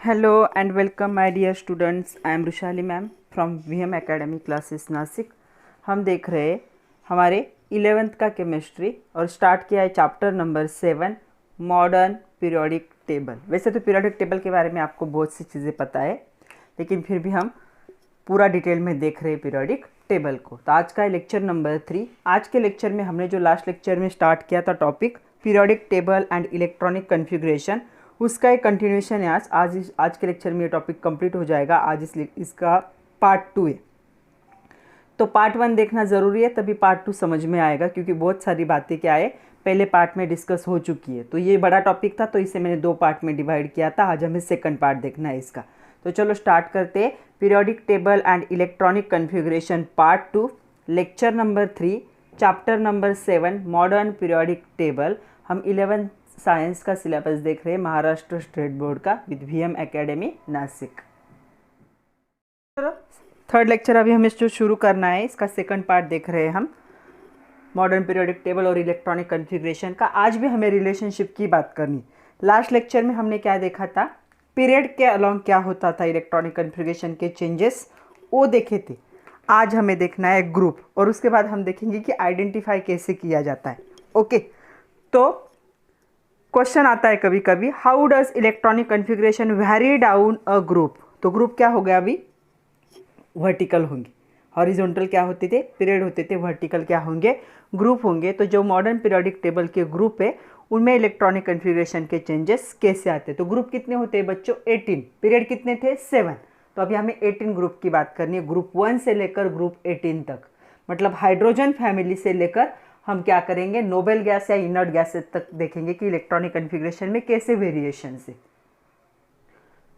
Hello and welcome my dear students. I am Rushali ma'am from VM academy classes Nashik. हम देख रहे हैं हमारे 11th का केमिस्ट्री और स्टार्ट किया है chapter number 7 modern periodic table. वैसे तो पीरियोडिक टेबल के बारे में आपको बहुत सी चीज़ें पता है, लेकिन फिर भी हम पूरा डिटेल में देख रहे हैं पीरियोडिक टेबल को। तो आज का है लेक्चर नंबर 3। आज के लेक्चर में हमने जो लास्ट लेक्चर में स्टार्ट किया था topic periodic table and electronic configuration, उसका एक कंटिन्यूशन है। आज के लेक्चर में ये टॉपिक कंप्लीट हो जाएगा। आज इसका पार्ट 2 है, तो पार्ट 1 देखना ज़रूरी है, तभी पार्ट 2 समझ में आएगा, क्योंकि बहुत सारी बातें क्या है पहले पार्ट में डिस्कस हो चुकी है। तो ये बड़ा टॉपिक था, तो इसे मैंने 2 पार्ट में डिवाइड किया था। आज हमें सेकंड पार्ट देखना है इसका। तो चलो स्टार्ट करते हैं। Periodic table and electronic configuration part 2, lecture number 3, chapter number 7 modern periodic table. हम 11th साइंस का सिलेबस देख रहे हैं महाराष्ट्र स्टेट बोर्ड का with VM academy Nashik. Third lecture अभी हमें जो शुरू करना है, इसका सेकंड पार्ट देख रहे हैं हम मॉडर्न पीरियोडिक टेबल और इलेक्ट्रॉनिक कन्फिग्रेशन का। आज भी हमें रिलेशनशिप की बात करनी। लास्ट लेक्चर में हमने क्या देखा था, पीरियड के अलॉन्ग क्या होता था, इलेक्ट्रॉनिक कन्फिग्रेशन के चेंजेस वो देखे थे। आज हमें देखना है ग्रुप, और उसके बाद हम देखेंगे कि आइडेंटिफाई कैसे किया जाता है। ओके, तो क्वेश्चन आता है कभी कभी, how does electronic configuration very down a group. तो ग्रुप क्या हो गया, अभी वर्टिकल होंगे। हॉरिजॉन्टल क्या होते थे, पीरियड होते थे। वर्टिकल क्या होंगे, ग्रुप होंगे। तो जो मॉडर्न पीरियोडिक टेबल के ग्रुप है उनमें इलेक्ट्रॉनिक कन्फिग्रेशन के चेंजेस कैसे आते हैं। तो ग्रुप कितने होते हैं बच्चों, 18। पीरियड कितने थे, 7। तो अभी हमें 18 ग्रुप की बात करनी है, ग्रुप 1 से लेकर ग्रुप 18 तक। मतलब हाइड्रोजन फैमिली से लेकर हम क्या करेंगे, नोबल गैस या इनर्ट गैसेज तक देखेंगे कि इलेक्ट्रॉनिक कन्फिग्रेशन में कैसे वेरिएशन है।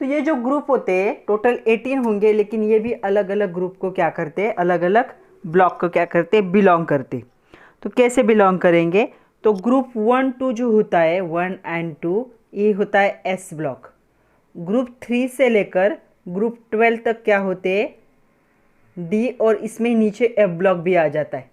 तो ये जो ग्रुप होते हैं टोटल 18 होंगे, लेकिन ये भी अलग अलग ग्रुप को क्या करते हैं, अलग अलग ब्लॉक को क्या करते हैं, बिलोंग करते। तो कैसे बिलोंग करेंगे, तो ग्रुप 1 2 जो होता है 1 एंड 2, ये होता है एस ब्लॉक। ग्रुप 3 से लेकर ग्रुप 12 तक क्या होते हैं, डी, और इसमें नीचे एफ ब्लॉक भी आ जाता है।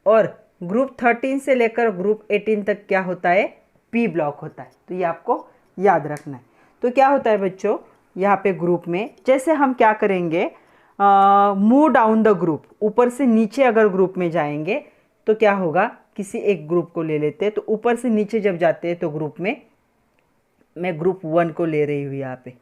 और ग्रुप 13 से लेकर ग्रुप 18 तक क्या होता है, पी ब्लॉक होता है। तो ये आपको याद रखना है। तो क्या होता है बच्चों, यहाँ पे ग्रुप में जैसे हम क्या करेंगे, मूव डाउन द ग्रुप, ऊपर से नीचे अगर ग्रुप में जाएंगे तो क्या होगा, किसी एक ग्रुप को ले लेते हैं। तो ऊपर से नीचे जब जाते हैं तो ग्रुप में मैं ग्रुप 1 को ले रही हूँ, यहाँ पे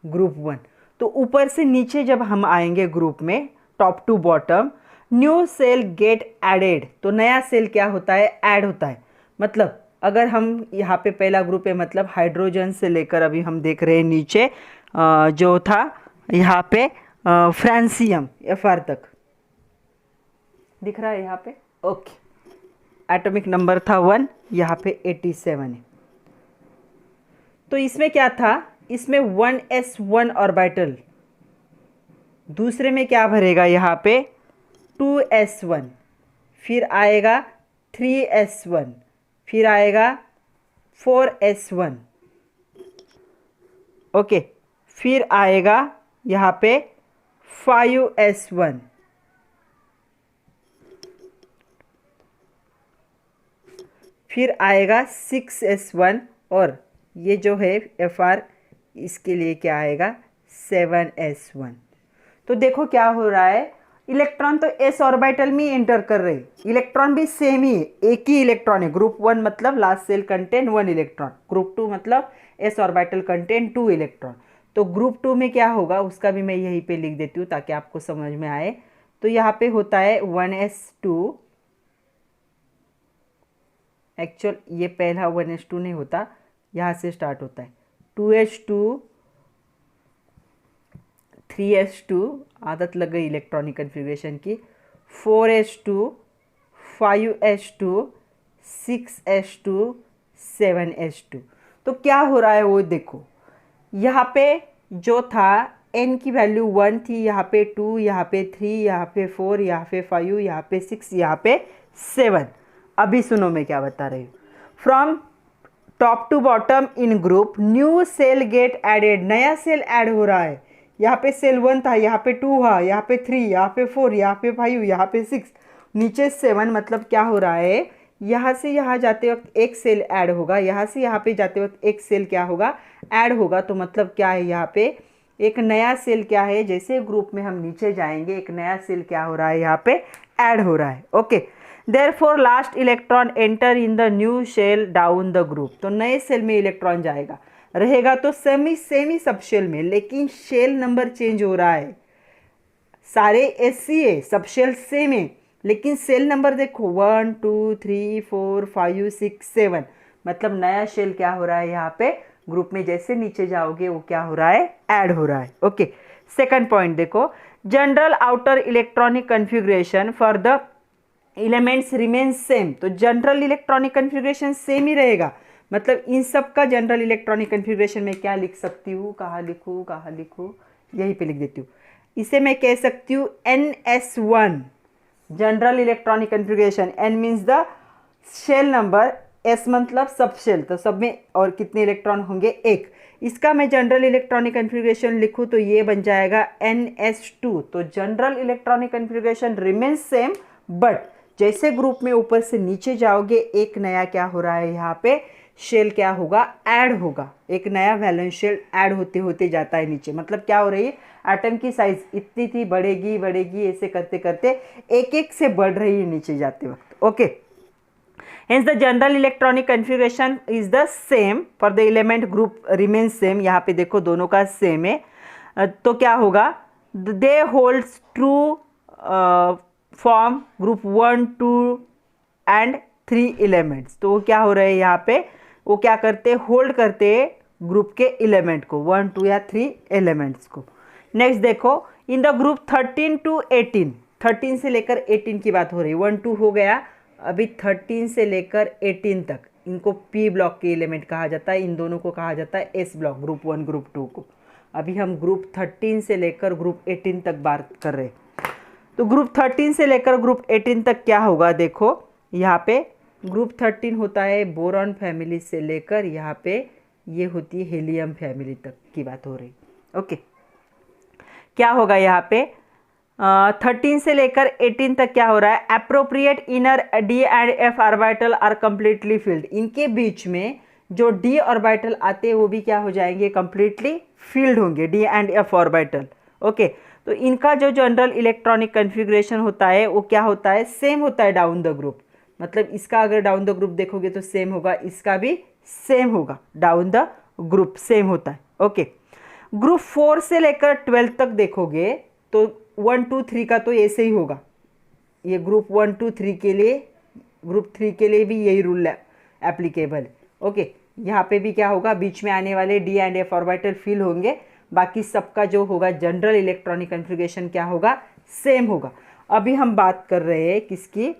ग्रुप 1। तो ऊपर से नीचे जब हम आएंगे ग्रुप में, top to bottom, new cell get added. तो नया सेल क्या होता है, ऐड होता है। मतलब अगर हम यहाँ पे पहला ग्रुप है, मतलब हाइड्रोजन से लेकर अभी हम देख रहे हैं नीचे जो था यहाँ पे फ्रांसियम FR तक दिख रहा है यहाँ पे। ओके, एटॉमिक नंबर था 1, यहाँ पे 87 है। तो इसमें क्या था, इसमें 1s1 ऑर्बिटल, दूसरे में क्या भरेगा, यहाँ पे 2s1, फिर आएगा 3s1, फिर आएगा 4s1। ओके, फिर आएगा यहाँ पे 5s1, फिर आएगा 6s1, और ये जो है FR, इसके लिए क्या आएगा 7s1। तो देखो क्या हो रहा है, इलेक्ट्रॉन तो s ऑर्बिटल में एंटर कर रहे, इलेक्ट्रॉन भी सेम ही है, एक ही इलेक्ट्रॉन है। ग्रुप 1 मतलब last shell contain 1 electron, group 2 मतलब s ऑर्बिटल कंटेन 2 इलेक्ट्रॉन। तो ग्रुप 2 में क्या होगा उसका भी मैं यहीं पे लिख देती हूँ ताकि आपको समझ में आए। तो यहाँ पे होता है 1s2, एक्चुअल ये पहला 1s2 नहीं होता, यहाँ से स्टार्ट होता है 2s2, 3s2, आदत लग गई इलेक्ट्रॉनिक कन्फिग्रेशन की, 4s2, 5s2, 6s2, 7s2। तो क्या हो रहा है वो देखो, यहाँ पे जो था n की वैल्यू 1 थी, यहाँ पे 2, यहाँ पे 3, यहाँ पे 4, यहाँ पे 5, यहाँ पे 6, यहाँ पे 7। अभी सुनो मैं क्या बता रही हूँ, from top to bottom in group new cell get added, नया सेल ऐड हो रहा है। यहाँ पे सेल 1 था, यहाँ पे 2 था, यहाँ पे 3, यहाँ पे 4, यहाँ पे 5, यहाँ पे 6, नीचे 7। मतलब क्या हो रहा है यहाँ से यहाँ जाते वक्त एक सेल ऐड होगा, यहाँ से यहाँ पे जाते वक्त एक सेल क्या होगा, ऐड होगा। तो मतलब क्या है, यहाँ पे एक नया सेल क्या है, जैसे ग्रुप में हम नीचे जाएंगे एक नया सेल क्या हो रहा है, यहाँ पे ऐड हो रहा है। Okay, therefore last electron enter in the new shell down the group. तो नए सेल में इलेक्ट्रॉन जाएगा, रहेगा तो सेमी सब शेल में, लेकिन शेल नंबर चेंज हो रहा है। सारे SCA सब शेल सेम है, लेकिन सेल नंबर देखो 1 2 3 4 5 6 7, मतलब नया शेल क्या हो रहा है, यहाँ पे ग्रुप में जैसे नीचे जाओगे वो क्या हो रहा है, ऐड हो रहा है। ओके, सेकंड पॉइंट देखो, general outer electronic configuration for the elements remain same. तो जनरल इलेक्ट्रॉनिक कन्फिग्रेशन सेम ही रहेगा, मतलब इन सब का जनरल इलेक्ट्रॉनिक कन्फिग्रेशन में क्या लिख सकती हूँ, कहाँ लिखूँ, यहीं पे लिख देती हूँ। इसे मैं कह सकती हूँ NS1 general electronic configuration. N means the shell number, S मतलब सब शेल, तो सब में और कितने इलेक्ट्रॉन होंगे, एक। इसका मैं जनरल इलेक्ट्रॉनिक कन्फिग्रेशन लिखूँ तो ये बन जाएगा NS2। तो general electronic configuration remains same, but जैसे ग्रुप में ऊपर से नीचे जाओगे एक नया क्या हो रहा है, यहाँ पे शेल क्या होगा, ऐड होगा। एक नया वैलेंस शेल ऐड होते होते जाता है नीचे, मतलब क्या हो रही है, एटम की साइज इतनी थी, बढ़ेगी, ऐसे करते करते एक एक से बढ़ रही है नीचे जाते वक्त। Okay, hence the general electronic configuration is the same for the element group remain same. यहाँ पे देखो दोनों का सेम है, तो क्या होगा, they holds true form group 1 2 and 3 elements. तो वो क्या हो रहे हैं यहाँ पे, वो क्या करते, होल्ड करते ग्रुप के एलिमेंट को, 1 2 या 3 एलिमेंट्स को। नेक्स्ट देखो, इन द ग्रुप 13 to 18, 13 से लेकर 18 की बात हो रही है, 1 2 हो गया, अभी 13 से लेकर 18 तक इनको P ब्लॉक के एलिमेंट कहा जाता है, इन दोनों को कहा जाता है S ब्लॉक, ग्रुप 1 ग्रुप 2 को। अभी हम ग्रुप 13 से लेकर ग्रुप 18 तक बात कर रहे हैं। तो ग्रुप 13 से लेकर ग्रुप 18 तक क्या होगा, देखो यहाँ पे ग्रुप 13 होता है बोरॉन फैमिली से लेकर यहाँ पे ये होती है हीलियम फैमिली तक की बात हो रही। ओके, क्या होगा यहाँ पे 13 से लेकर 18 तक क्या हो रहा है, appropriate inner D and F orbital are completely filled. इनके बीच में जो D ऑर्बिटल आते हैं वो भी क्या हो जाएंगे, कंप्लीटली फिल्ड होंगे, D and F orbital. Okay, तो इनका जो जनरल इलेक्ट्रॉनिक कन्फिग्रेशन होता है वो क्या होता है, सेम होता है डाउन द ग्रुप। मतलब इसका अगर डाउन द ग्रुप देखोगे तो सेम होगा, इसका भी सेम होगा, डाउन द ग्रुप सेम होता है। ओके, ग्रुप 4 से लेकर 12 तक देखोगे तो 1 2 3 का तो ऐसे ही होगा, ये ग्रुप 1 2 3 के लिए, ग्रुप 3 के लिए भी यही रूल एप्लीकेबल। ओके, यहाँ पे भी क्या होगा, बीच में आने वाले D and F orbital fill होंगे, बाकी सबका जो होगा जनरल इलेक्ट्रॉनिक कन्फिग्रेशन क्या होगा, सेम होगा। अभी हम बात कर रहे हैं किसकी,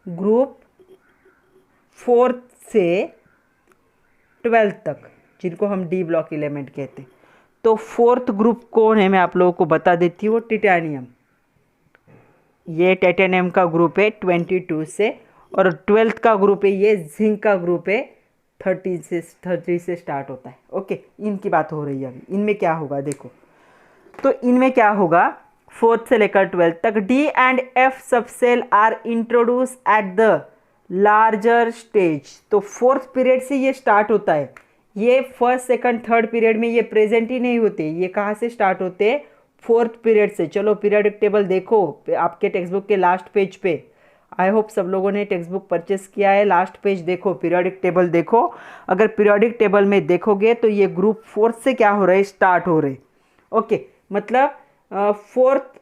ग्रुप 4 से 12 तक, जिनको हम D ब्लॉक एलिमेंट कहते हैं। तो फोर्थ ग्रुप कौन है मैं आप लोगों को बता देती हूँ, टिटेनियम। ये टाइटेनियम का ग्रुप है 22 से, और 12th का ग्रुप है ये जिंक का ग्रुप है 30 से स्टार्ट होता है। ओके, इनकी बात हो रही है अभी, इनमें क्या होगा देखो, तो इनमें क्या होगा 4th से लेकर 12th तक D and F subcell are introduce at the larger stage. तो 4th पीरियड से ये स्टार्ट होता है, ये 1st 2nd 3rd पीरियड में ये प्रेजेंट ही नहीं होते, ये कहाँ से स्टार्ट होते हैं, 4th पीरियड से। चलो पीरियोडिक टेबल देखो आपके टेक्स्ट बुक के लास्ट पेज पे, आई होप सब लोगों ने टेक्स्ट बुक परचेस किया है, लास्ट पेज देखो, पीरियोडिक टेबल देखो। अगर पीरियोडिक टेबल में देखोगे तो ये ग्रुप 4th से क्या हो रहे, स्टार्ट हो रहे। ओके, मतलब 4th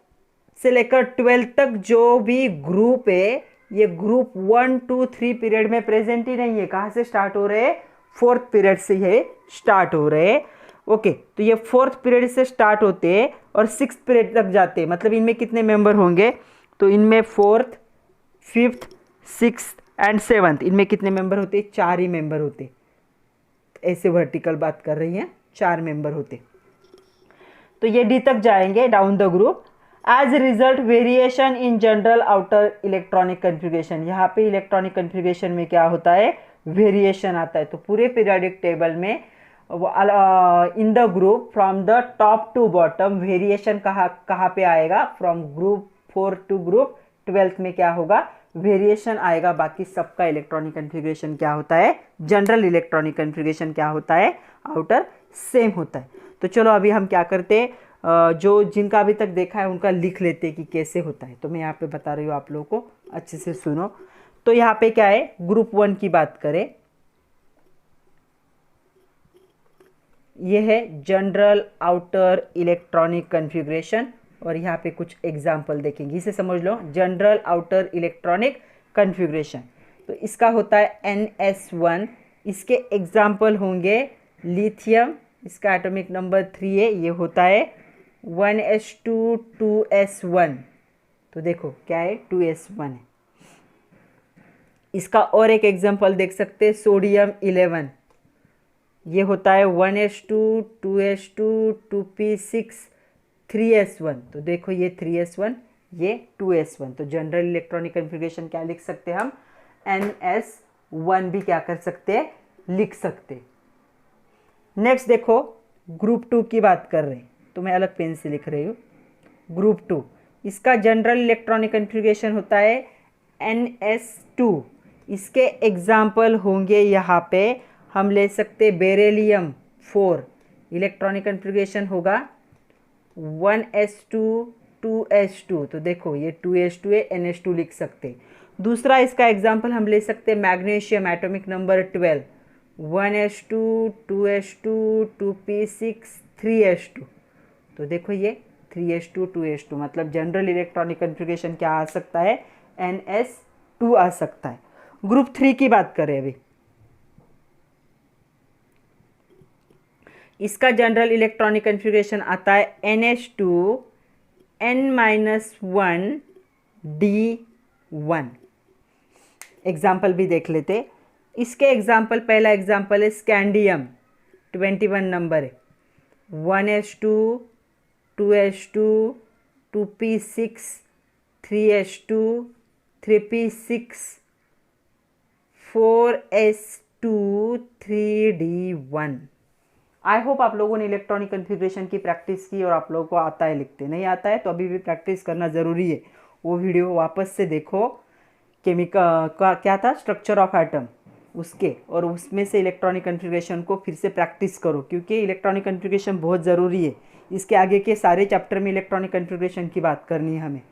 से लेकर 12th तक जो भी ग्रुप है ये ग्रुप 1 2 3 पीरियड में प्रेजेंट ही नहीं है, कहाँ से स्टार्ट हो रहे, 4th पीरियड से ये स्टार्ट हो रहे। ओके, तो ये 4th पीरियड से स्टार्ट होते हैं और 6th पीरियड तक जाते हैं। मतलब इनमें कितने मेंबर होंगे, तो इनमें 4th 5th 6th and 7th, इनमें कितने मेंबर होते हैं, 4 ही मेंबर होते। ऐसे वर्टिकल बात कर रही हैं, 4 मेंबर होते। तो ये D तक जाएंगे down the group. As result variation in general outer electronic configuration, यहाँ पे इलेक्ट्रॉनिक कन्फिग्रेशन में क्या होता है, वेरिएशन आता है। तो पूरे पीरियोडिक टेबल में in the group from the top to bottom variation कहाँ पे आएगा, from group 4 to group 12th में क्या होगा, वेरिएशन आएगा, बाकी सबका इलेक्ट्रॉनिक कन्फिग्रेशन क्या होता है, जनरल इलेक्ट्रॉनिक कन्फिग्रेशन क्या होता है, आउटर सेम होता है। तो चलो अभी हम क्या करते हैं, जो जिनका अभी तक देखा है उनका लिख लेते हैं कि कैसे होता है। तो मैं यहाँ पे बता रही हूँ, आप लोगों को अच्छे से सुनो। तो यहाँ पे क्या है, ग्रुप 1 की बात करें, ये है जनरल आउटर इलेक्ट्रॉनिक कन्फिग्रेशन, और यहाँ पे कुछ एग्जाम्पल देखेंगे, इसे समझ लो, जनरल आउटर इलेक्ट्रॉनिक कन्फिग्रेशन। तो इसका होता है NS1, इसके एग्जाम्पल होंगे लिथियम, इसका एटॉमिक नंबर 3 है, ये होता है 1s2 2s1। तो देखो क्या है, 2s1 है। इसका और एक एग्जाम्पल देख सकते हैं, सोडियम 11, ये होता है 1s2 2s2 2p6 3s1। तो देखो ये 3s1, ये 2s1। तो जनरल इलेक्ट्रॉनिक कन्फिग्रेशन क्या लिख सकते हैं हम, NS1 भी क्या कर सकते हैं, लिख सकते। नेक्स्ट देखो, ग्रुप 2 की बात कर रहे हैं, तो मैं अलग पेन से लिख रही हूँ। ग्रुप 2, इसका जनरल इलेक्ट्रॉनिक कन्फिग्रेशन होता है NS2। इसके एग्जाम्पल होंगे, यहाँ पे हम ले सकते बेरिलियम 4, इलेक्ट्रॉनिक कन्फिग्रेशन होगा 1s2 2s2। तो देखो ये 2s2 है, NS2 लिख सकते। दूसरा इसका एग्जाम्पल हम ले सकते magnesium, atomic number 12, 1s2 2s2 2p6 3s2। तो देखो ये 3s2 2s2, मतलब जनरल इलेक्ट्रॉनिक कन्फिग्रेशन क्या आ सकता है, NS2 आ सकता है। ग्रुप 3 की बात करें अभी, इसका जनरल इलेक्ट्रॉनिक कन्फिग्रेशन आता है NH2 N-1 D1। एग्जाम्पल भी देख लेते। इसके एग्जाम्पल, पहला एग्जाम्पल है स्कैंडियम, 21 नंबर है, 1s2 2s2 2p6 3s2 3p6 4s2 3d1। I hope आप लोगों ने इलेक्ट्रॉनिक कन्फिग्रेशन की प्रैक्टिस की और आप लोगों को आता है लिखते। नहीं आता है तो अभी भी प्रैक्टिस करना ज़रूरी है, वो वीडियो वापस से देखो। केमिकल का क्या था, स्ट्रक्चर ऑफ एटम, उसके, और उसमें से इलेक्ट्रॉनिक कन्फिग्रेशन को फिर से प्रैक्टिस करो, क्योंकि इलेक्ट्रॉनिक कन्फिग्रेशन बहुत ज़रूरी है। इसके आगे के सारे चैप्टर में इलेक्ट्रॉनिक कन्फिग्रेशन की बात करनी है हमें।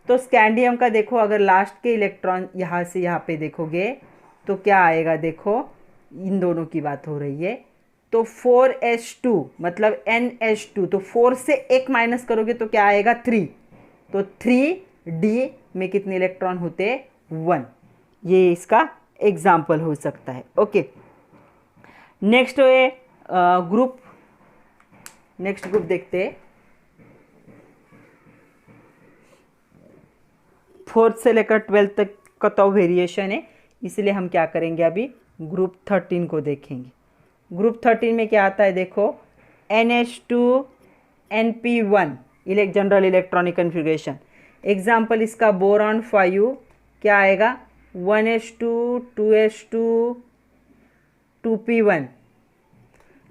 तो स्कैंडियम का देखो, अगर लास्ट के इलेक्ट्रॉन यहाँ से यहाँ पे देखोगे तो क्या आएगा, देखो इन दोनों की बात हो रही है। तो 4s2 मतलब NH2, तो 4 से एक माइनस करोगे तो क्या आएगा, 3। तो 3d में कितने इलेक्ट्रॉन होते, 1। ये इसका एग्जाम्पल हो सकता है। ओके, नेक्स्ट है ग्रुप, नेक्स्ट ग्रुप देखते हैं। 4th से लेकर 12th तक का तो वेरिएशन है, इसलिए हम क्या करेंगे, अभी ग्रुप 13 को देखेंगे। ग्रुप 13 में क्या आता है, देखो NH2 NP1 general electronic configuration. Example इसका बोरॉन 5, क्या आएगा, 1s2 2s2 2p1।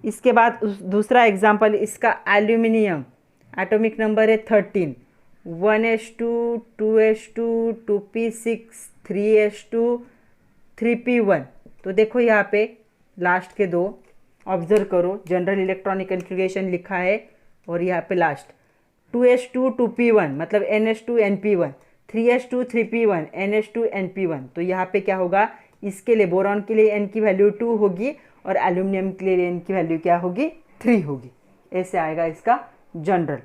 इसके बाद दूसरा एग्जाम्पल इसका एल्यूमिनियम, एटॉमिक नंबर है 13, 1s2 2s2 2p6 3s2 3p1। तो देखो यहाँ पे लास्ट के दो ऑब्जर्व करो, जनरल इलेक्ट्रॉनिक कन्फिग्रेशन लिखा है, और यहाँ पे लास्ट 2s2 2p1 मतलब NH2 NP1, 3s2 3p1 NH2 NP1। तो यहाँ पे क्या होगा, इसके लिए बोरॉन के लिए n की वैल्यू 2 होगी और एल्यूमिनियम के लिए n की वैल्यू क्या होगी, 3 होगी। ऐसे आएगा इसका जनरल।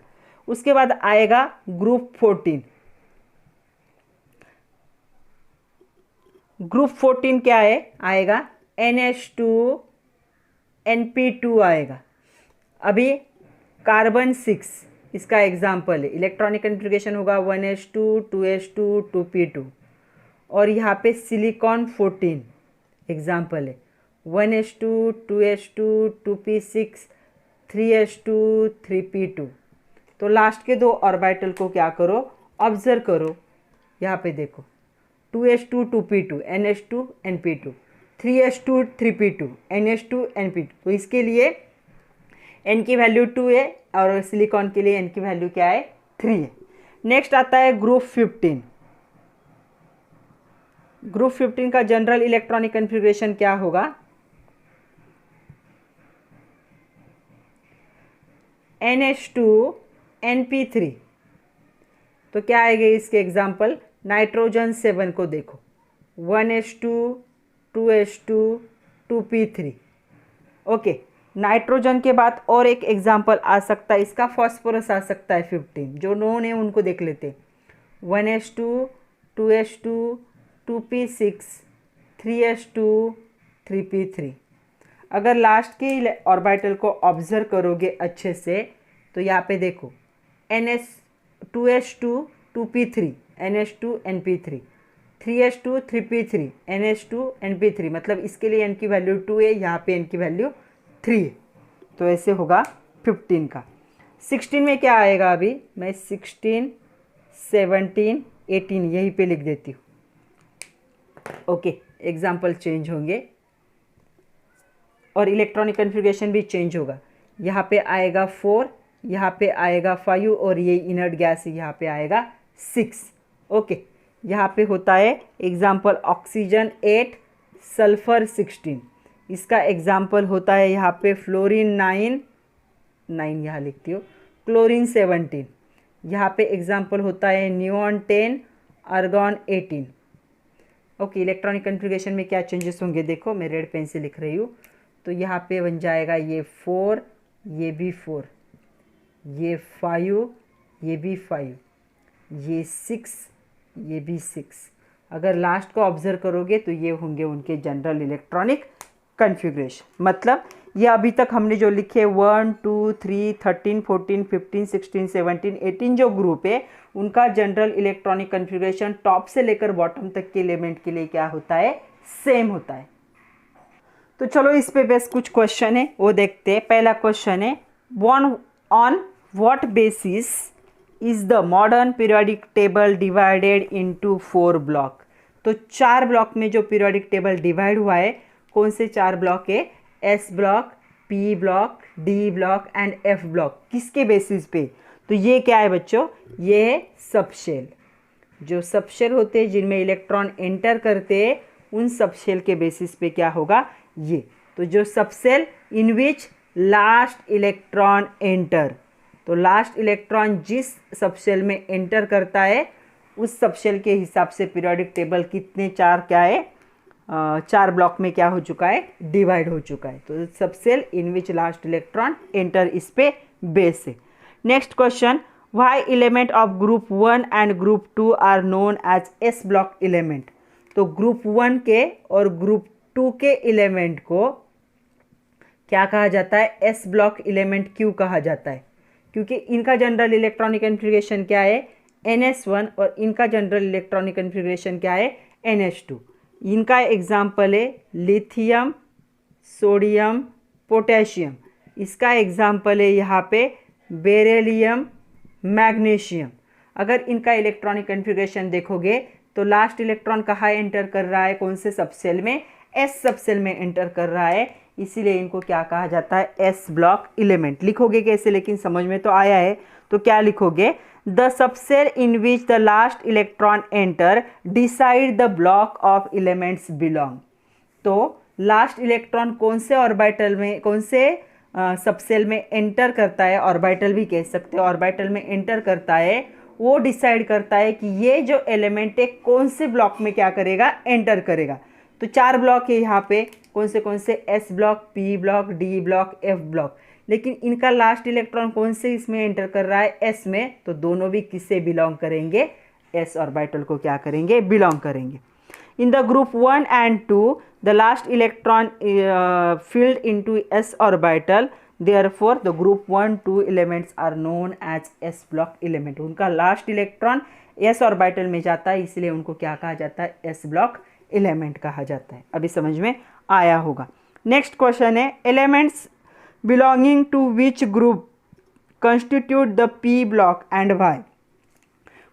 उसके बाद आएगा ग्रुप 14। ग्रुप 14 क्या है, आएगा NH2 NP2 आएगा। अभी कार्बन 6 इसका एग्जाम्पल है, इलेक्ट्रॉनिक कन्फिग्रेशन होगा 1s2 2s2 2p2। और यहाँ पे सिलिकॉन 14 एग्जाम्पल है, 1s2 2s2 2p6 3s2 3p2। तो लास्ट के दो ऑर्बिटल को क्या करो, ऑब्जर्व करो। यहाँ पे देखो 2s2 2p2 NH2 NP2, 3s2 3p2 NH2 NP2। तो इसके लिए n की वैल्यू 2 है और सिलिकॉन के लिए n की वैल्यू क्या है, 3 है। नेक्स्ट आता है ग्रुप 15। ग्रुप 15 का जनरल इलेक्ट्रॉनिक कन्फिग्रेशन क्या होगा? NH2 NP3। तो क्या आएगा इसके एग्जाम्पल? नाइट्रोजन 7 को देखो, 1H2 2H2 2P3। Okay, nitrogen के बाद और एक एग्जाम्पल आ सकता है इसका, फॉस्फोरस आ सकता है 15। जो नोन है उनको देख लेते, 1H2 2H2 2P6 3H2 3P3। अगर लास्ट के ऑर्बिटल को ऑब्जर्व करोगे अच्छे से तो यहाँ पे देखो2H2 2P3 NH2 NP3 3H2 3P3 NH2 NP3, मतलब इसके लिए n की वैल्यू 2 है, यहाँ पे n की वैल्यू 3 है। तो ऐसे होगा 15 का। 16 में क्या आएगा? अभी मैं 16 17 18 यहीं पे लिख देती हूँ। ओके, एग्जाम्पल चेंज होंगे और इलेक्ट्रॉनिक कन्फिग्रेशन भी चेंज होगा। यहाँ पे आएगा 4, यहाँ पे आएगा 5 और ये इनर्ट गैस यहाँ पे आएगा 6। ओके, यहाँ पे होता है एग्जाम्पल ऑक्सीजन 8 सल्फर 16। इसका एग्जाम्पल होता है यहाँ पे फ्लोरीन 9 यहाँ लिखती हूँ, क्लोरीन 17। यहाँ पे एग्जाम्पल होता है neon 10 argon 18। Okay, electronic configuration में क्या चेंजेस होंगे देखो, मैं रेड पेन से लिख रही हूँ। तो यहाँ पे बन जाएगा ये 4, ये भी 4, ये 5, ये भी 5, ये 6, ये भी 6। अगर लास्ट को ऑब्जर्व करोगे तो ये होंगे उनके जनरल इलेक्ट्रॉनिक कन्फिग्रेशन। मतलब ये अभी तक हमने जो लिखे 1 2 3 13 14 15 16 17 18 जो ग्रुप है उनका जनरल इलेक्ट्रॉनिक कन्फिग्रेशन टॉप से लेकर बॉटम तक के एलिमेंट के लिए क्या होता है? सेम होता है। तो चलो इस पे बेस कुछ क्वेश्चन है वो देखते हैं। पहला क्वेश्चन है, on what basis is the modern periodic table divided into 4 block? तो 4 ब्लॉक में जो पीरियोडिक टेबल डिवाइड हुआ है, कौन से 4 ब्लॉक है? S block, P block, D block and F block. किसके बेसिस पे? तो ये क्या है बच्चों? ये है सबशेल। जो सबशेल होते हैं जिनमें इलेक्ट्रॉन एंटर करते हैं उन सबशेल के बेसिस पे क्या होगा? ये। तो जो subshell in which last electron enter, तो लास्ट इलेक्ट्रॉन जिस सबसेल में एंटर करता है उस सबसेल के हिसाब से पीरियोडिक टेबल कितने 4 क्या है? 4 ब्लॉक में क्या हो चुका है? डिवाइड हो चुका है। तो subcell in which last electron enter इस पे बेस है। Next question, why element of group 1 and group 2 are known as S block element? तो ग्रुप 1 के और ग्रुप 2 के एलिमेंट को क्या कहा जाता है? एस ब्लॉक एलिमेंट क्यों कहा जाता है? क्योंकि इनका जनरल इलेक्ट्रॉनिक कन्फिग्रेशन क्या है? NS1 और इनका जनरल इलेक्ट्रॉनिक कन्फिग्रेशन क्या है? NH2। इनका एग्जाम्पल है लिथियम, सोडियम, पोटेशियम। इसका एग्जाम्पल है यहाँ पे बेरिलियम, मैग्नीशियम। अगर इनका इलेक्ट्रॉनिक कन्फिग्रेशन देखोगे तो लास्ट इलेक्ट्रॉन कहाँ एंटर कर रहा है? कौन से सबसेल में? एस सबसेल में एंटर कर रहा है, इसीलिए इनको क्या कहा जाता है? S block element. लिखोगे कैसे लेकिन समझ में तो आया है। तो क्या लिखोगे? The subshell in which the last electron enter decide the block of elements belong. तो लास्ट इलेक्ट्रॉन कौन से ऑर्बिटल में, कौन से सबसेल में एंटर करता है, ऑर्बिटल भी कह सकते हैं, ऑर्बिटल में एंटर करता है, वो डिसाइड करता है कि ये जो एलिमेंट है कौन से ब्लॉक में क्या करेगा? एंटर करेगा। तो 4 ब्लॉक है यहाँ पे, कौन से? S block, P block, D block, F block. लेकिन इनका लास्ट इलेक्ट्रॉन कौन से इसमें एंटर कर रहा है? एस में। तो दोनों भी किससे बिलोंग करेंगे? एस ऑर्बिटल को क्या करेंगे? बिलोंग करेंगे। इन the group 1 and 2 the last electron filled into s orbital, therefore the group 1-2 elements are known as s block element। उनका लास्ट इलेक्ट्रॉन s ऑर्बिटल में जाता है, इसलिए उनको क्या कहा जाता है? s ब्लॉक एलिमेंट कहा जाता है। अभी समझ में आया होगा। नेक्स्ट क्वेश्चन है, elements belonging to which group constitute the P block and why?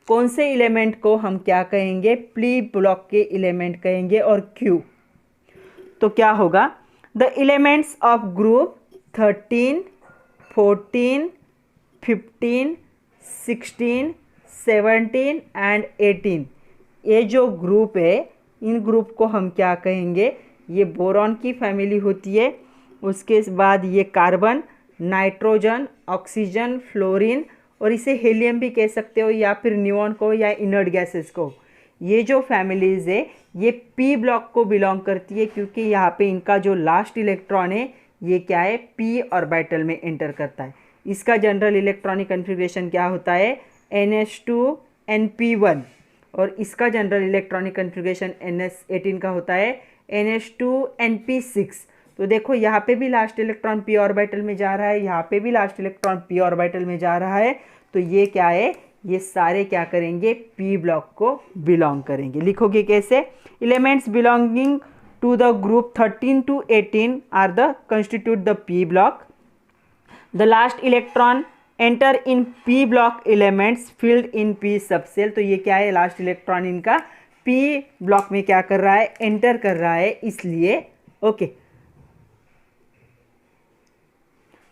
कौन से एलिमेंट को हम क्या कहेंगे? पी ब्लॉक के एलिमेंट कहेंगे और क्यों? तो क्या होगा? The elements of group 13 14 15 16 17 and 18, ये जो ग्रुप है इन ग्रुप को हम क्या कहेंगे, ये बोरॉन की फैमिली होती है। उसके बाद ये कार्बन, नाइट्रोजन, ऑक्सीजन, फ्लोरीन और इसे हेलियम भी कह सकते हो या फिर न्यूऑन को या इनर्ट गैसेस को। ये जो फैमिलीज़ है ये पी ब्लॉक को बिलोंग करती है क्योंकि यहाँ पे इनका जो लास्ट इलेक्ट्रॉन है ये क्या है, पी ऑर्बिटल में एंटर करता है। इसका जनरल इलेक्ट्रॉनिक कन्फिग्रेशन क्या होता है, NH2Np1 और इसका जनरल इलेक्ट्रॉनिक कन्फिग्रेशन NS18 का होता है NH2Np6। तो देखो यहाँ पे भी लास्ट इलेक्ट्रॉन पी ऑर्बिटल में जा रहा है, यहाँ पे भी लास्ट इलेक्ट्रॉन पी ऑर्बिटल में जा रहा है। तो ये क्या है, ये सारे क्या करेंगे, पी ब्लॉक को बिलोंग करेंगे। लिखोगे कैसे, elements belonging to the group 13 to 18 are the constitute the P block. The last electron enter in p block elements filled in p subshell. तो ये क्या है, लास्ट इलेक्ट्रॉन इनका पी ब्लॉक में क्या कर रहा है, एंटर कर रहा है, इसलिए ओके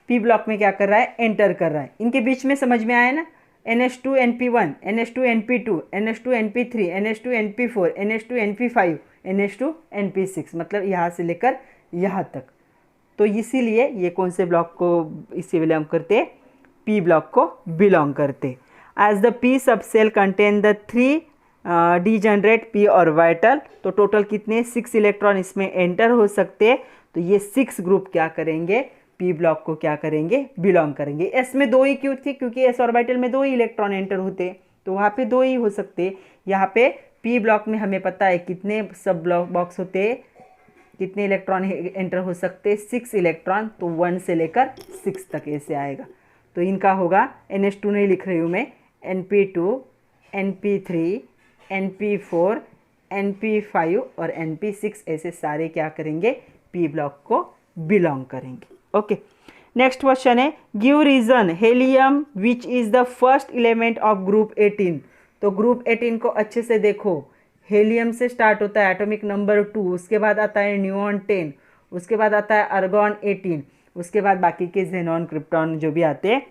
पी ब्लॉक में क्या कर रहा है, एंटर कर रहा है। इनके बीच में समझ में आया ना, NH2Np1, NH2Np2, NH2Np3, NH2Np4, NH2Np5, NH2Np6, मतलब यहाँ से लेकर यहाँ तक। तो इसीलिए ये कौन से ब्लॉक को इसे बिलोंग करते, पी ब्लॉक को बिलोंग करते। As the p subshell contain the 3 degenerate p orbital. तो टोटल कितने, 6 इलेक्ट्रॉन इसमें एंटर हो सकते हैं। तो ये 6 ग्रुप क्या करेंगे, पी ब्लॉक को क्या करेंगे, बिलोंग करेंगे। एस में 2 ही क्यों थे, क्योंकि एस ऑर्बिटल में 2 ही इलेक्ट्रॉन एंटर होते, तो वहाँ पे 2 ही हो सकते। यहाँ पे पी ब्लॉक में हमें पता है कितने सब ब्लॉक बॉक्स होते, कितने इलेक्ट्रॉन एंटर हो सकते, 6 इलेक्ट्रॉन। तो 1 से लेकर 6 तक ऐसे आएगा। तो इनका होगा, NH2 नहीं लिख रही हूँ मैं, NP2, NP3, NP4, NP5 और NP6 ऐसे सारे क्या करेंगे, पी ब्लॉक को बिलोंग करेंगे। ओके, नेक्स्ट क्वेश्चन है, give reason helium which is the first element of group 18। तो ग्रुप 18 को अच्छे से देखो, हेलियम से स्टार्ट होता है एटॉमिक नंबर 2, उसके बाद आता है न्यूऑन 10, उसके बाद आता है आर्गॉन 18, उसके बाद बाकी के जेनॉन क्रिप्टॉन जो भी आते हैं,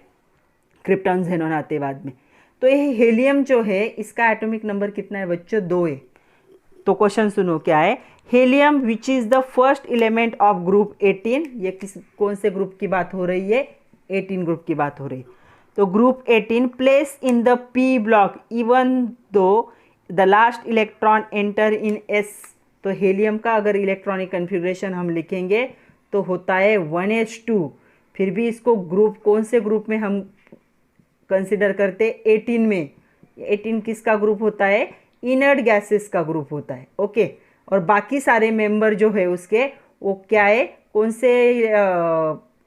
क्रिप्टॉन जेनॉन आते हैं बाद में। तो ये हेलियम जो है इसका एटॉमिक नंबर कितना है बच्चों, 2 है। तो क्वेश्चन सुनो क्या है, helium which is the first element of group 18। ये कौन से ग्रुप की बात हो रही है, 18 ग्रुप की बात हो रही है। तो group 18 place in the P block even though the last electron enter in S. तो हेलियम का अगर इलेक्ट्रॉनिक कन्फिग्रेशन हम लिखेंगे तो होता है 1s2। फिर भी इसको ग्रुप कौन से ग्रुप में हम कंसिडर करते, 18 में। 18 किसका ग्रुप होता है, इनर्ट गैसेस का ग्रुप होता है। ओके, और बाकी सारे मेंबर जो है उसके वो क्या है, कौन से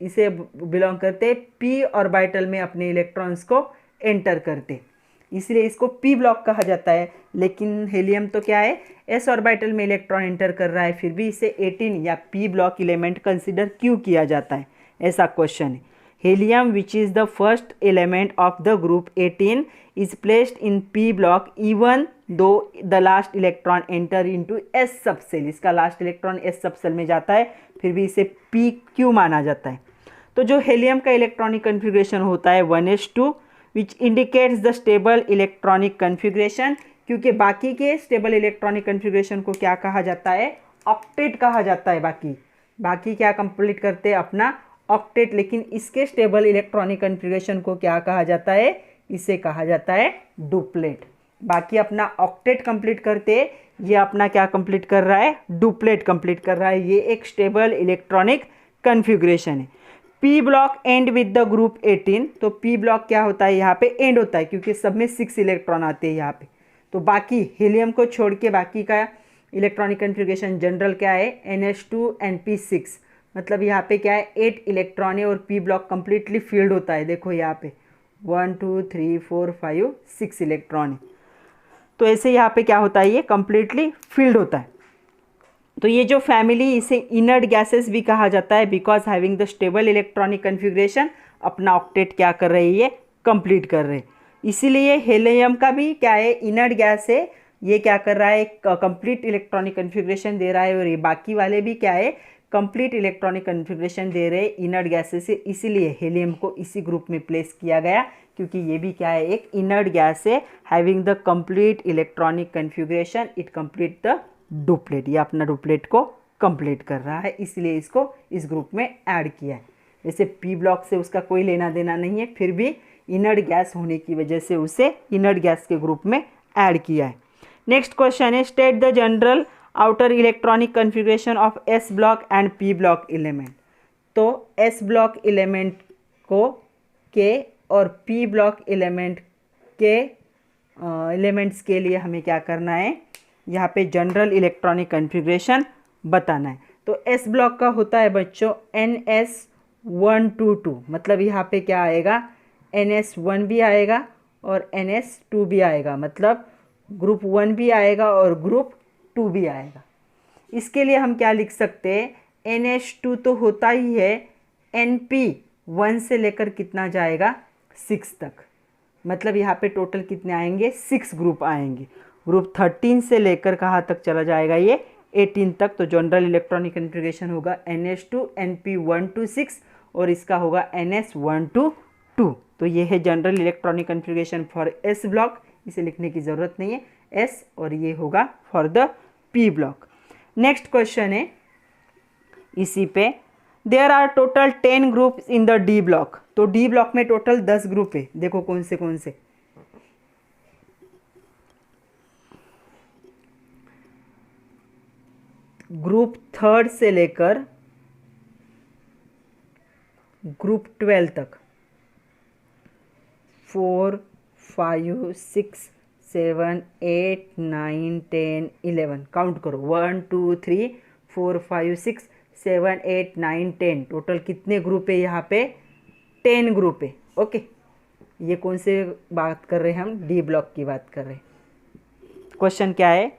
इसे बिलोंग करते, पी ऑर्बिटल में अपने इलेक्ट्रॉन्स को एंटर करते, इसलिए इसको पी ब्लॉक कहा जाता है। लेकिन हेलियम तो क्या है, एस ऑर्बिटल में इलेक्ट्रॉन एंटर कर रहा है, फिर भी इसे 18 या पी ब्लॉक एलिमेंट कंसिडर क्यों किया जाता है, ऐसा क्वेश्चन है। Helium which is the first element of the group 18 is placed in p block even though the last electron enter into s subcell। इसका लास्ट इलेक्ट्रॉन s सबसेल में जाता है, फिर भी इसे p क्यों माना जाता है। तो जो हेलियम का इलेक्ट्रॉनिक कन्फिग्रेशन होता है 1s2 which indicates the stable electronic configuration, क्योंकि बाकी के स्टेबल इलेक्ट्रॉनिक कन्फिग्रेशन को क्या कहा जाता है, ऑक्टेट कहा जाता है। बाकी क्या कंप्लीट करते हैं अपना ऑक्टेट, लेकिन इसके स्टेबल इलेक्ट्रॉनिक कन्फिग्रेशन को क्या कहा जाता है, इसे कहा जाता है डुप्लेट। बाकी अपना ऑक्टेट कंप्लीट करते, ये अपना क्या कंप्लीट कर रहा है, डुप्लेट कंप्लीट कर रहा है। ये एक स्टेबल इलेक्ट्रॉनिक कन्फिग्रेशन है। P block and with the group 18। तो पी ब्लॉक क्या होता है, यहाँ पे एंड होता है क्योंकि सब में 6 इलेक्ट्रॉन आते हैं यहाँ पे। तो बाकी हेलियम को छोड़ के बाकी का इलेक्ट्रॉनिक कन्फिग्रेशन जनरल क्या है, NH2Np6, मतलब यहाँ पे क्या है 8 इलेक्ट्रॉन है और पी ब्लॉक कंप्लीटली फील्ड होता है। देखो यहाँ पे 1 2 3 4 5 6 इलेक्ट्रॉन है, तो ऐसे यहाँ पे क्या होता है, ये कंप्लीटली फील्ड होता है। तो ये जो फैमिली, इसे इनर्ट गैसेस भी कहा जाता है because having the stable electronic configuration अपना ऑक्टेट क्या कर रही है, कंप्लीट कर रहे हैं। इसीलिए हेलियम का भी क्या है, इनर्ट गैस है, ये क्या कर रहा है, कंप्लीट इलेक्ट्रॉनिक कन्फिग्रेशन दे रहा है, और ये बाकी वाले भी क्या है, कंप्लीट इलेक्ट्रॉनिक कन्फिग्रेशन दे रहे इनर्ट गैसेस से। इसीलिए हेलियम को इसी ग्रुप में प्लेस किया गया, क्योंकि ये भी क्या है, एक इनर्ट गैस है having the complete electronic configuration, it complete the duplet, ये अपना डुप्लेट को कंप्लीट कर रहा है, इसलिए इसको इस ग्रुप में ऐड किया है। वैसे पी ब्लॉक से उसका कोई लेना देना नहीं है, फिर भी इनर्ट गैस होने की वजह से उसे इनर्ट गैस के ग्रुप में ऐड किया है। नेक्स्ट क्वेश्चन है, state the general outer electronic configuration of S block and P block element. तो एस ब्लॉक एलिमेंट को के और पी ब्लॉक एलिमेंट के एलिमेंट्स के लिए हमें क्या करना है, यहाँ पे जनरल इलेक्ट्रॉनिक कन्फिग्रेशन बताना है। तो एस ब्लॉक का होता है बच्चों NS122, मतलब यहाँ पे क्या आएगा, NS1 भी आएगा और NS2 भी आएगा, मतलब ग्रुप 1 भी आएगा और ग्रुप 2 भी आएगा। इसके लिए हम क्या लिख सकते हैं, NH2 तो होता ही है, NP1 से लेकर कितना जाएगा, 6 तक, मतलब यहाँ पे टोटल कितने आएंगे, 6 ग्रुप आएंगे। ग्रुप 13 से लेकर कहाँ तक चला जाएगा, ये 18 तक। तो जनरल इलेक्ट्रॉनिक कन्फिग्रेशन होगा NH2 NP126 और इसका होगा NS122। तो ये है general electronic configuration for S block, इसे लिखने की ज़रूरत नहीं है एस, और ये होगा for the P block. Next question है इसी पे, there are total 10 group in the d block. तो डी ब्लॉक में टोटल 10 ग्रुप है, देखो कौन से ग्रुप 3 से लेकर ग्रुप 12 तक, 4 5 6 7 8 9 10 11, काउंट करो, 1 2 3 4 5 6 7 8 9 10, टोटल कितने ग्रुप है यहाँ पे, 10 ग्रुप है। ओके, ये कौन से बात कर रहे हैं हम, डी ब्लॉक की बात कर रहे हैं। क्वेश्चन क्या है,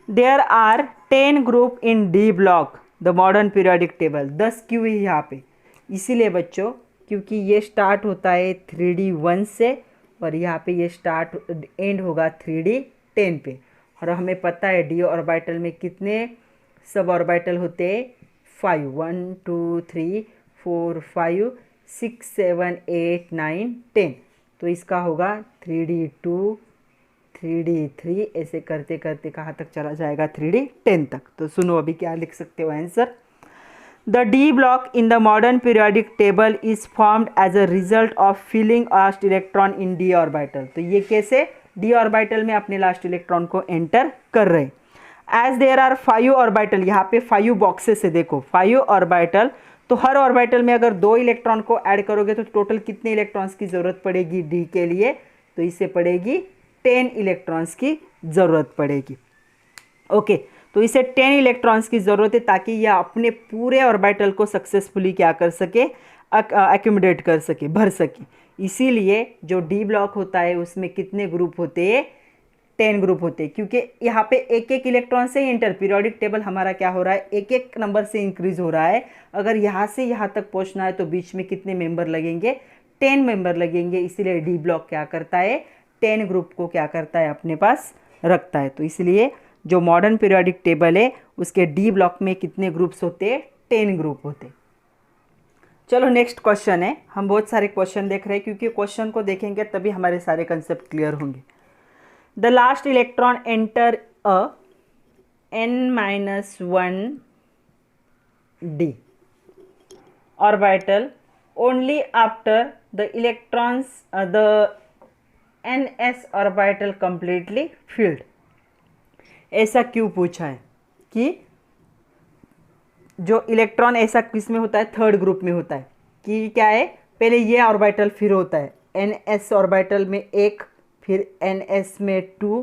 there are 10 group in d block the modern periodic table. 10 क्यों है यहाँ पे, इसीलिए बच्चों क्योंकि ये स्टार्ट होता है 3D1 से और यहाँ पे ये स्टार्ट एंड होगा 3D10 पे, और हमें पता है डी ऑर्बिटल में कितने सब ऑर्बिटल होते हैं, 5, 1 2 3 4 5 6 7 8 9 10। तो इसका होगा 3D2 3D3, ऐसे करते करते कहाँ तक चला जाएगा, 3D10 तक। तो सुनो अभी क्या लिख सकते हो answer, the d block in the modern periodic table is formed as a result of filling last electron in d orbital. तो ये कैसे, डी ऑर्बिटल में अपने लास्ट इलेक्ट्रॉन को एंटर कर रहे हैं। एज देयर आर 5 ऑर्बिटल, यहाँ पे 5 बॉक्सेस है, देखो 5 ऑर्बिटल, तो हर ऑर्बिटल में अगर 2 इलेक्ट्रॉन को ऐड करोगे तो टोटल कितने इलेक्ट्रॉन्स की ज़रूरत पड़ेगी डी के लिए, तो इसे पड़ेगी 10 इलेक्ट्रॉन्स की ज़रूरत पड़ेगी। ओके, तो इसे 10 इलेक्ट्रॉन्स की ज़रूरत है ताकि यह अपने पूरे ऑर्बिटल को सक्सेसफुली क्या कर सके, एक्यूमुलेट कर सके, भर सके। इसीलिए जो डी ब्लॉक होता है उसमें कितने ग्रुप होते हैं, 10 ग्रुप होते हैं, क्योंकि यहाँ पे एक एक इलेक्ट्रॉन से ही इंटर, पीरियोडिक टेबल हमारा क्या हो रहा है, एक एक नंबर से इंक्रीज हो रहा है। अगर यहाँ से यहाँ तक पहुँचना है तो बीच में कितने मेंबर लगेंगे, 10 मेंबर लगेंगे। इसीलिए डी ब्लॉक क्या करता है, 10 ग्रुप को क्या करता है, अपने पास रखता है। तो इसलिए जो मॉडर्न पीरियोडिक टेबल है उसके डी ब्लॉक में कितने ग्रुप्स होते हैं, 10 ग्रुप होते। चलो नेक्स्ट क्वेश्चन है, हम बहुत सारे क्वेश्चन देख रहे हैं क्योंकि क्वेश्चन को देखेंगे तभी हमारे सारे कंसेप्ट क्लियर होंगे। The last electron enter a n-1 d orbital only after the electrons the ns orbital completely filled। ऐसा क्यों पूछा है कि जो इलेक्ट्रॉन ऐसा किस में होता है, थर्ड ग्रुप में होता है, कि क्या है, पहले ये ऑर्बिटल फिर होता है ns ऑर्बिटल में 1, फिर ns में 2,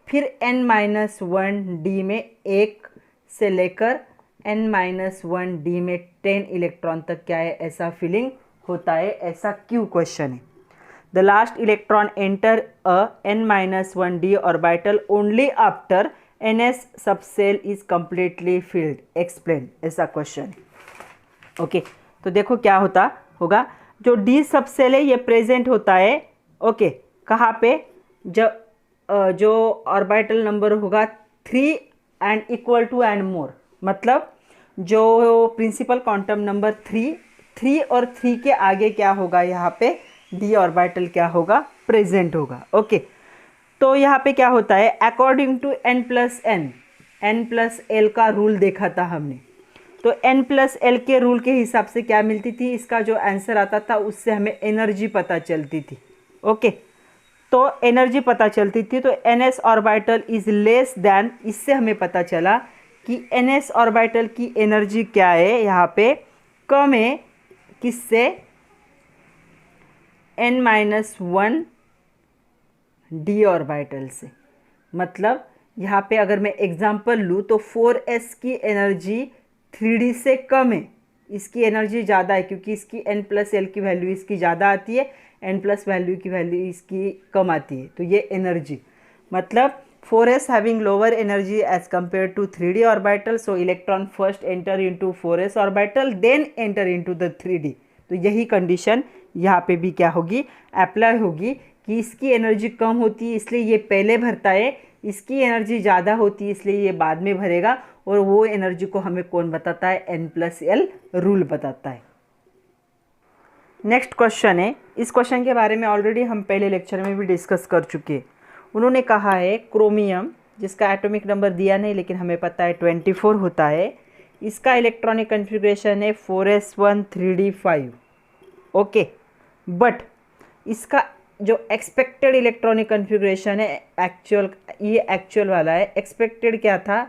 फिर n-1 d में 1 से लेकर n-1 d में 10 इलेक्ट्रॉन तक क्या है, ऐसा फिलिंग होता है। ऐसा क्यों क्वेश्चन है। The last electron enter a n-1 d orbital only after ns subshell is completely filled, explain, ऐसा क्वेश्चन है। ओके, तो देखो क्या होता होगा, जो डी सबसेल है ये प्रेजेंट होता है, ओके, कहाँ पे, जब जो ऑर्बिटल नंबर होगा 3 and equal to and more, मतलब जो प्रिंसिपल क्वांटम नंबर 3 और 3 के आगे क्या होगा, यहाँ पे डी ऑर्बिटल क्या होगा, प्रेजेंट होगा। ओके, तो यहाँ पे क्या होता है, अकॉर्डिंग टू n+n, N+L का रूल देखा था हमने। तो N+L के रूल के हिसाब से क्या मिलती थी, इसका जो आंसर आता था उससे हमें एनर्जी पता चलती थी। ओके, तो एनर्जी पता चलती थी। तो ns orbital is less than, इससे हमें पता चला कि ns ऑर्बिटल की एनर्जी क्या है, यहाँ पे कम है किससे, n-1 d ऑर्बिटल से। मतलब यहाँ पे अगर मैं एग्जांपल लूँ तो 4s की एनर्जी 3d से कम है, इसकी एनर्जी ज़्यादा है क्योंकि इसकी n+L की वैल्यू इसकी ज़्यादा आती है, n+ वैल्यू की वैल्यू इसकी कम आती है। तो ये एनर्जी मतलब 4s having lower energy as compare to 3d orbital, so electron first enter into 4s orbital then enter into the 3d। तो यही कंडीशन यहाँ पे भी क्या होगी, अप्लाई होगी कि इसकी एनर्जी कम होती है इसलिए ये पहले भरता है, इसकी एनर्जी ज़्यादा होती है इसलिए ये बाद में भरेगा, और वो एनर्जी को हमें कौन बताता है, N+L रूल बताता है। नेक्स्ट क्वेश्चन है, इस क्वेश्चन के बारे में ऑलरेडी हम पहले लेक्चर में भी डिस्कस कर चुके हैं। उन्होंने कहा है क्रोमियम, जिसका एटॉमिक नंबर दिया नहीं लेकिन हमें पता है 24 होता है, इसका इलेक्ट्रॉनिक कन्फिग्रेशन है 4s1 3d5। ओके, बट इसका जो एक्सपेक्टेड इलेक्ट्रॉनिक कन्फिग्रेशन है एक्चुअल, ये एक्चुअल वाला है, एक्सपेक्टेड क्या था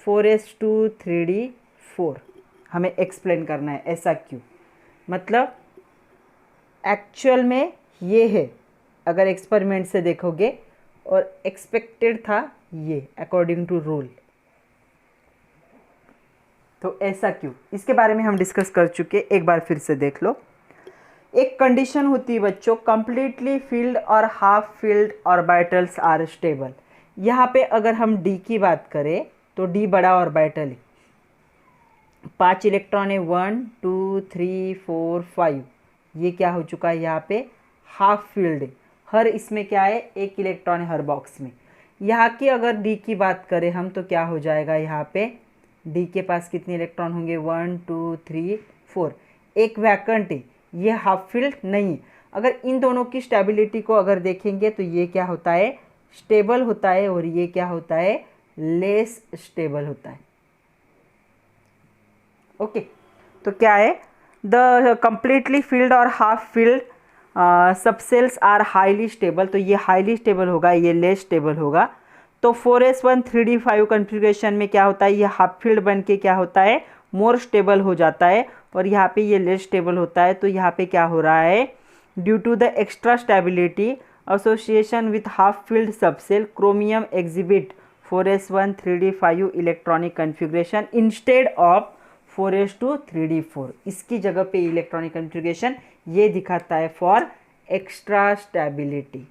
4s2 3d4। हमें एक्सप्लेन करना है ऐसा क्यों, मतलब एक्चुअल में ये है अगर एक्सपेरिमेंट से देखोगे, और एक्सपेक्टेड था ये अकॉर्डिंग टू रूल। तो ऐसा क्यों, इसके बारे में हम डिस्कस कर चुके, एक बार फिर से देख लो। एक कंडीशन होती है बच्चों, कंप्लीटली फील्ड और half filled orbitals are stable. यहाँ पे अगर हम डी की बात करें तो डी बड़ा ऑर्बिटल है, 5 इलेक्ट्रॉन है, 1 2 3 4 5, ये क्या हो चुका है यहाँ पे हाफ फील्ड है, हर इसमें क्या है, 1 इलेक्ट्रॉन है हर बॉक्स में। यहाँ की अगर डी की बात करें हम तो क्या हो जाएगा, यहाँ पे डी के पास कितने इलेक्ट्रॉन होंगे, 1 2 3 4, एक वैकेंट है, ये हाफ फील्ड नहीं है। अगर इन दोनों की स्टेबिलिटी को अगर देखेंगे तो ये क्या होता है, स्टेबल होता है, और ये क्या होता है, लेस स्टेबल होता है। ओके, तो क्या है, द कंप्लीटली फील्ड और half filled subshells are highly stable, तो ये हाईली स्टेबल होगा, ये लेस स्टेबल होगा। तो 4s1 3d5 कन्फिग्रेशन में क्या होता है, ये हाफ फील्ड बन के क्या होता है, मोर स्टेबल हो जाता है, और यहाँ पे ये लेस स्टेबल होता है। तो यहाँ पे क्या हो रहा है, due to the extra stability association with half filled subshell, chromium exhibit 4s1 3d5 electronic configuration instead of 4s2 3d4। इसकी जगह पे इलेक्ट्रॉनिक कन्फिग्रेशन ये दिखाता है फॉर एक्स्ट्रा स्टेबिलिटी,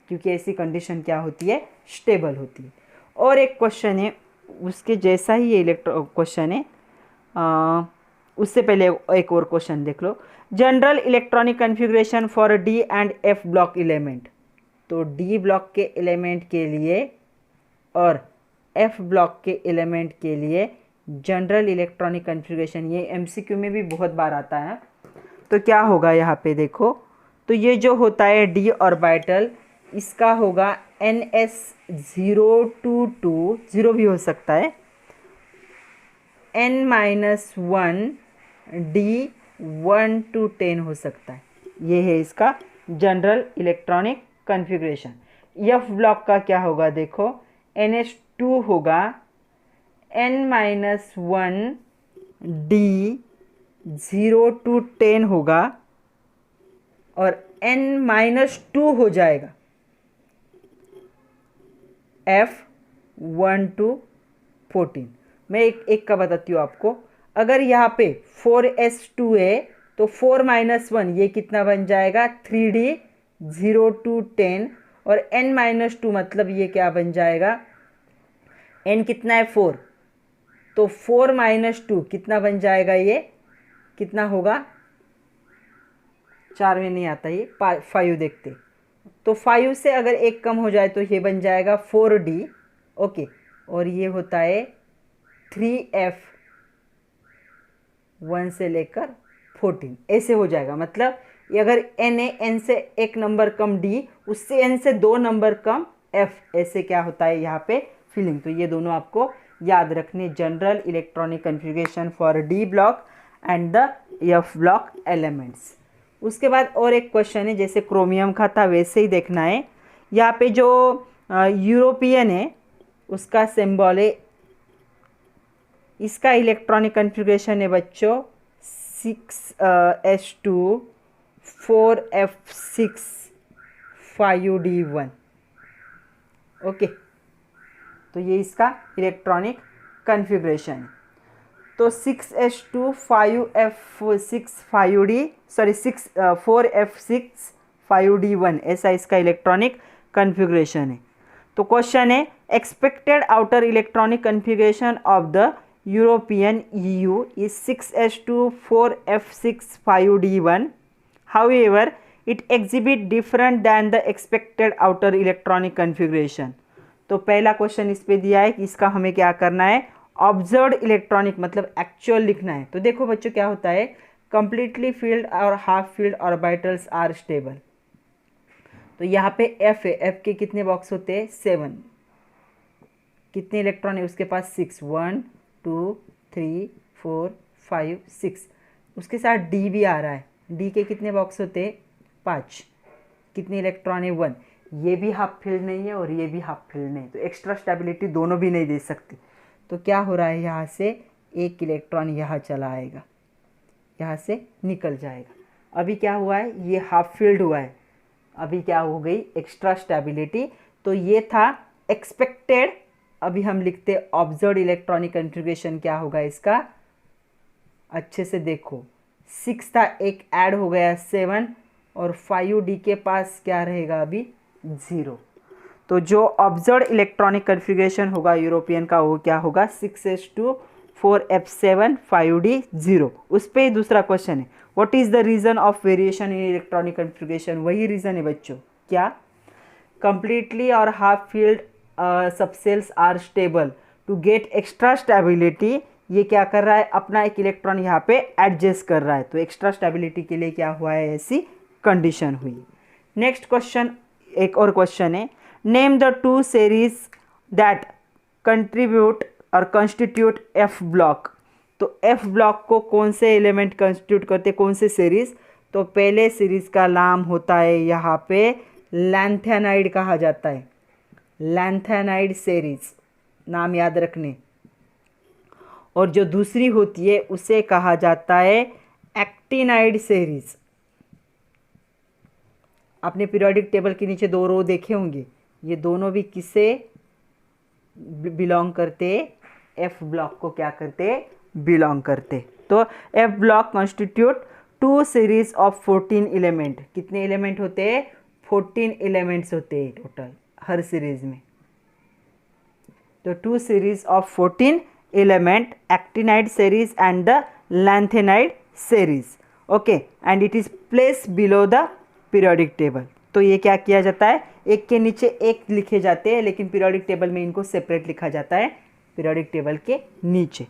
क्योंकि ऐसी कंडीशन क्या होती है, स्टेबल होती है। और एक क्वेश्चन है उसके जैसा ही ये क्वेश्चन है, उससे पहले एक और क्वेश्चन देख लो, general electronic configuration for D and F block element. तो डी ब्लॉक के एलिमेंट के लिए और एफ ब्लॉक के एलिमेंट के लिए जनरल इलेक्ट्रॉनिक कन्फिग्रेशन, ये एमसीक्यू में भी बहुत बार आता है। तो क्या होगा यहाँ पे देखो, तो ये जो होता है डी ऑर्बिटल, इसका होगा ns 0 to 2, 0 भी हो सकता है, n-1 d 1 to 10 हो सकता है। ये है इसका general electronic configuration. F block का क्या होगा देखो, ns2 होगा, n-1 d 0 to 10 होगा, और n-2 हो जाएगा f 1 to 14। मैं एक का बताती हूँ आपको, अगर यहाँ पे 4s2 है तो 4-1 ये कितना बन जाएगा, 3d 0 to 10, और n-2 मतलब ये क्या बन जाएगा, n कितना है 4, तो 4-2 कितना बन जाएगा, ये कितना होगा, 4 में नहीं आता ये, 5 देखते, तो 5 से अगर एक कम हो जाए तो ये बन जाएगा 4d। ओके, और ये होता है 3f 1 से लेकर 14, ऐसे हो जाएगा। मतलब ये अगर n है, n से एक नंबर कम d, उससे n से 2 नंबर कम f, ऐसे क्या होता है यहाँ पे फिलिंग। तो ये दोनों आपको याद रखने, general electronic configuration for D block and the F block elements. उसके बाद और एक क्वेश्चन है, जैसे क्रोमियम का था वैसे ही देखना है। यहाँ पे जो यूरोपियन है उसका सिंबल है, इसका इलेक्ट्रॉनिक कन्फिग्रेशन है बच्चों 6s2 4f6 5d1। ओके, तो ये इसका इलेक्ट्रॉनिक कन्फिग्रेशन है। तो 6s2 5f6 5d sorry 4f6 5d1 ऐसा इसका इलेक्ट्रॉनिक कन्फिग्रेशन है। तो क्वेश्चन है, expected outer electronic configuration of the European EU is 6s2 4f6 5d1, however it exhibit different than the expected outer electronic configuration। तो पहला question इस पे दिया है कि इसका हमें क्या करना है, ऑब्जर्व्ड इलेक्ट्रॉनिक मतलब एक्चुअल लिखना है। तो देखो बच्चों क्या होता है, कंप्लीटली फील्ड और half filled orbitals are stable. तो यहाँ पे F है, F के कितने बॉक्स होते हैं 7, कितने इलेक्ट्रॉन है उसके पास 6, 1 2 3 4 5 6। उसके साथ D भी आ रहा है, D के कितने बॉक्स होते हैं 5, कितने इलेक्ट्रॉन है 1। ये भी हाफ फील्ड नहीं है और ये भी हाफ फील्ड नहीं, तो एक्स्ट्रा स्टेबिलिटी दोनों भी नहीं दे सकते। तो क्या हो रहा है, यहाँ से एक इलेक्ट्रॉन यहाँ चला आएगा, यहाँ से निकल जाएगा। अभी क्या हुआ है, ये हाफ फील्ड हुआ है, अभी क्या हो गई एक्स्ट्रा स्टेबिलिटी। तो ये था एक्सपेक्टेड, अभी हम लिखते ऑब्जर्व्ड इलेक्ट्रॉनिक कन्फिग्रेशन क्या होगा इसका, अच्छे से देखो 6 था, एक ऐड हो गया 7 और 5D के पास क्या रहेगा अभी 0। तो जो ऑब्जर्व्ड इलेक्ट्रॉनिक कन्फिग्रेशन होगा यूरोपियन का वो क्या होगा 6s2 4f7 5D 0। उस पर ही दूसरा क्वेश्चन है, what is the reason of variation in electronic configuration. वही रीज़न है बच्चों, क्या कंप्लीटली और half filled subshells are stable to get extra stability. ये क्या कर रहा है, अपना एक इलेक्ट्रॉन यहाँ पे एडजस्ट कर रहा है, तो एक्स्ट्रा स्टेबिलिटी के लिए क्या हुआ है, ऐसी कंडीशन हुई। नेक्स्ट क्वेश्चन, एक और क्वेश्चन है, name the 2 series that contribute और कंस्टिट्यूट एफ ब्लॉक। तो एफ ब्लॉक को कौन से एलिमेंट कंस्टिट्यूट करते, कौन से सीरीज। तो पहले सीरीज का नाम होता है यहाँ पे लैंथेनाइड कहा जाता है, लैंथेनाइड सीरीज, नाम याद रखने। और जो दूसरी होती है उसे कहा जाता है एक्टिनाइड सीरीज। आपने पीरियोडिक टेबल के नीचे 2 रो देखे होंगे, ये दोनों भी किसे बिलोंग करते, एफ ब्लॉक को क्या करते, बिलोंग करते। तो F block constitute 2 series of 14 element. कितने एलिमेंट होते हैं, 14 एलिमेंट्स होते हैं टोटल हर सीरीज में। तो 2 series of 14 element, actinide series and the lanthanide series. Okay, and it is place below the periodic table. तो ये क्या किया जाता है, एक के नीचे एक लिखे जाते हैं, लेकिन पीरियोडिक टेबल में इनको सेपरेट लिखा जाता है पीरियोडिक टेबल के नीचे।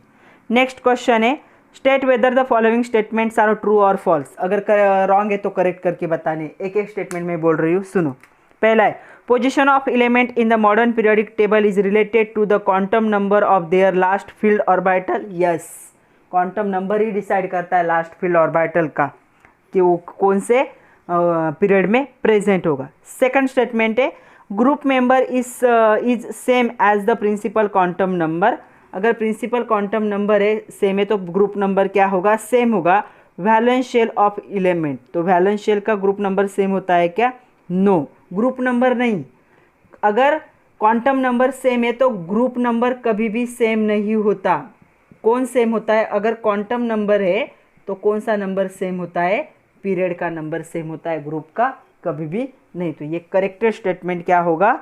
नेक्स्ट क्वेश्चन है, state whether the following statements are true और फॉल्स। अगर रॉन्ग है तो करेक्ट करके बताने, एक एक स्टेटमेंट में बोल रही हूँ, सुनो। पहला है, position of element in the modern periodic table is related to the quantum number of their last filled orbital. Yes, quantum number ही डिसाइड करता है लास्ट फील्ड ऑर्बिटल का कि वो कौन से पीरियड में प्रेजेंट होगा। सेकंड स्टेटमेंट है, group member is same as the principal quantum number. अगर प्रिंसिपल क्वांटम नंबर है सेम है तो ग्रुप नंबर क्या होगा, सेम होगा। वैलेंस शेल ऑफ एलिमेंट, तो वैलेंस शेल का ग्रुप नंबर सेम होता है क्या, नो, ग्रुप नंबर नहीं। अगर क्वांटम नंबर सेम है तो ग्रुप नंबर कभी भी सेम नहीं होता। कौन सेम होता है, अगर क्वांटम नंबर है तो कौन सा नंबर सेम होता है, पीरियड का नंबर सेम होता है, ग्रुप का कभी भी नहीं। तो ये करेक्ट स्टेटमेंट क्या होगा,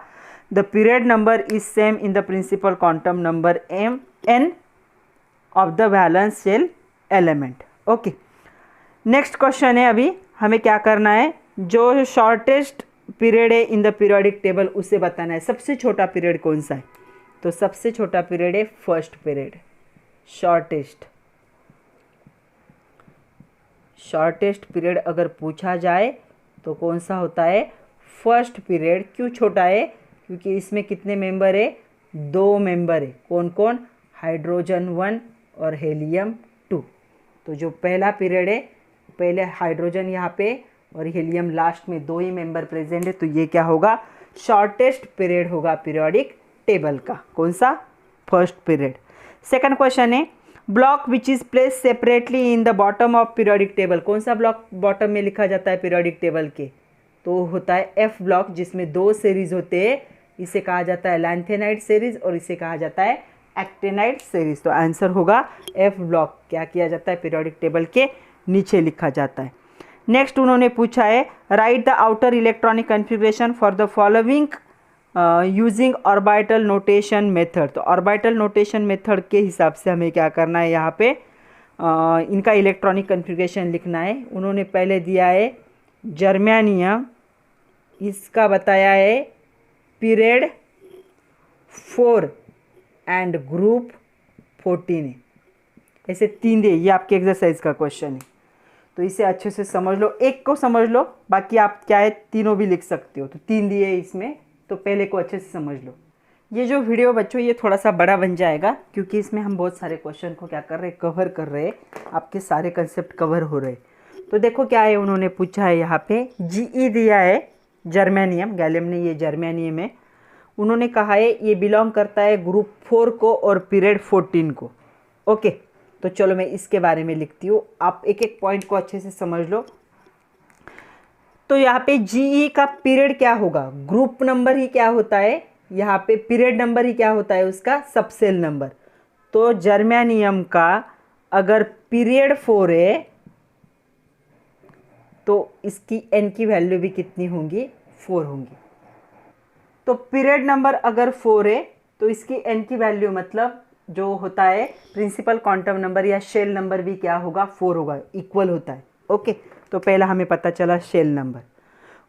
the period number is same in the principal quantum number n of the valence shell element. Okay, next question है, अभी हमें क्या करना है, जो शॉर्टेस्ट पीरियड है इन द पीरियोडिक टेबल उसे बताना है। सबसे छोटा पीरियड कौन सा है, तो सबसे छोटा पीरियड है फर्स्ट पीरियड। शॉर्टेस्ट पीरियड अगर पूछा जाए तो कौन सा होता है, फर्स्ट पीरियड। क्यों छोटा है, क्योंकि इसमें कितने मेंबर है, दो मेंबर है, कौन कौन, हाइड्रोजन 1 और हीलियम 2। तो जो पहला पीरियड है, पहले हाइड्रोजन यहाँ पे और हीलियम लास्ट में, दो ही मेंबर प्रेजेंट है, तो ये क्या होगा, शॉर्टेस्ट पीरियड होगा पीरियोडिक टेबल का। कौन सा, फर्स्ट पीरियड। सेकंड क्वेश्चन है, block which is place separately in the bottom of periodic table. कौन सा ब्लॉक बॉटम में लिखा जाता है पीरियोडिक टेबल के, तो होता है एफ ब्लॉक, जिसमें दो सीरीज होते हैं। इसे कहा जाता है लैंथेनाइड सीरीज और इसे कहा जाता है एक्टेनाइड सीरीज। तो आंसर होगा एफ ब्लॉक, क्या किया जाता है, पीरियोडिक टेबल के नीचे लिखा जाता है। नेक्स्ट उन्होंने पूछा है, right the outer electronic configuration for the following using orbital notation method. तो ऑर्बिटल नोटेशन मेथड के हिसाब से हमें क्या करना है, यहाँ पे इनका इलेक्ट्रॉनिक कन्फिग्रेशन लिखना है। उन्होंने पहले दिया है जर्मेनियम, इसका बताया है पीरियड 4 एंड ग्रुप 14 है। ऐसे 3 दे, ये आपके एक्सरसाइज का क्वेश्चन है, तो इसे अच्छे से समझ लो। एक को समझ लो, बाकी आप क्या है तीनों भी लिख सकते हो। तो 3 दिए इसमें, तो पहले को अच्छे से समझ लो। ये जो वीडियो बच्चों ये थोड़ा सा बड़ा बन जाएगा, क्योंकि इसमें हम बहुत सारे क्वेश्चन को क्या कर रहे हैं, कवर कर रहे हैं, आपके सारे कंसेप्ट कवर हो रहे हैं। तो देखो क्या है, उन्होंने पूछा है यहाँ पे जीई दिया है जर्मेनियम, गैलियम ने, ये जर्मेनियम है। उन्होंने कहा है ये बिलोंग करता है ग्रुप 4 को और पीरियड 14 को। ओके, तो चलो मैं इसके बारे में लिखती हूँ, आप एक एक पॉइंट को अच्छे से समझ लो। तो यहाँ पे जीई का पीरियड क्या होगा, ग्रुप नंबर ही क्या होता है, यहाँ पे पीरियड नंबर ही क्या होता है उसका, सबसेल नंबर। तो जर्मेनियम का अगर पीरियड 4 है तो इसकी एन की वैल्यू भी कितनी होंगी, 4 होंगी। तो पीरियड नंबर अगर 4 है तो इसकी एन की वैल्यू मतलब जो होता है प्रिंसिपल क्वांटम नंबर या शेल नंबर भी क्या होगा, 4 होगा, इक्वल होता है। ओके, तो पहला हमें पता चला शेल नंबर।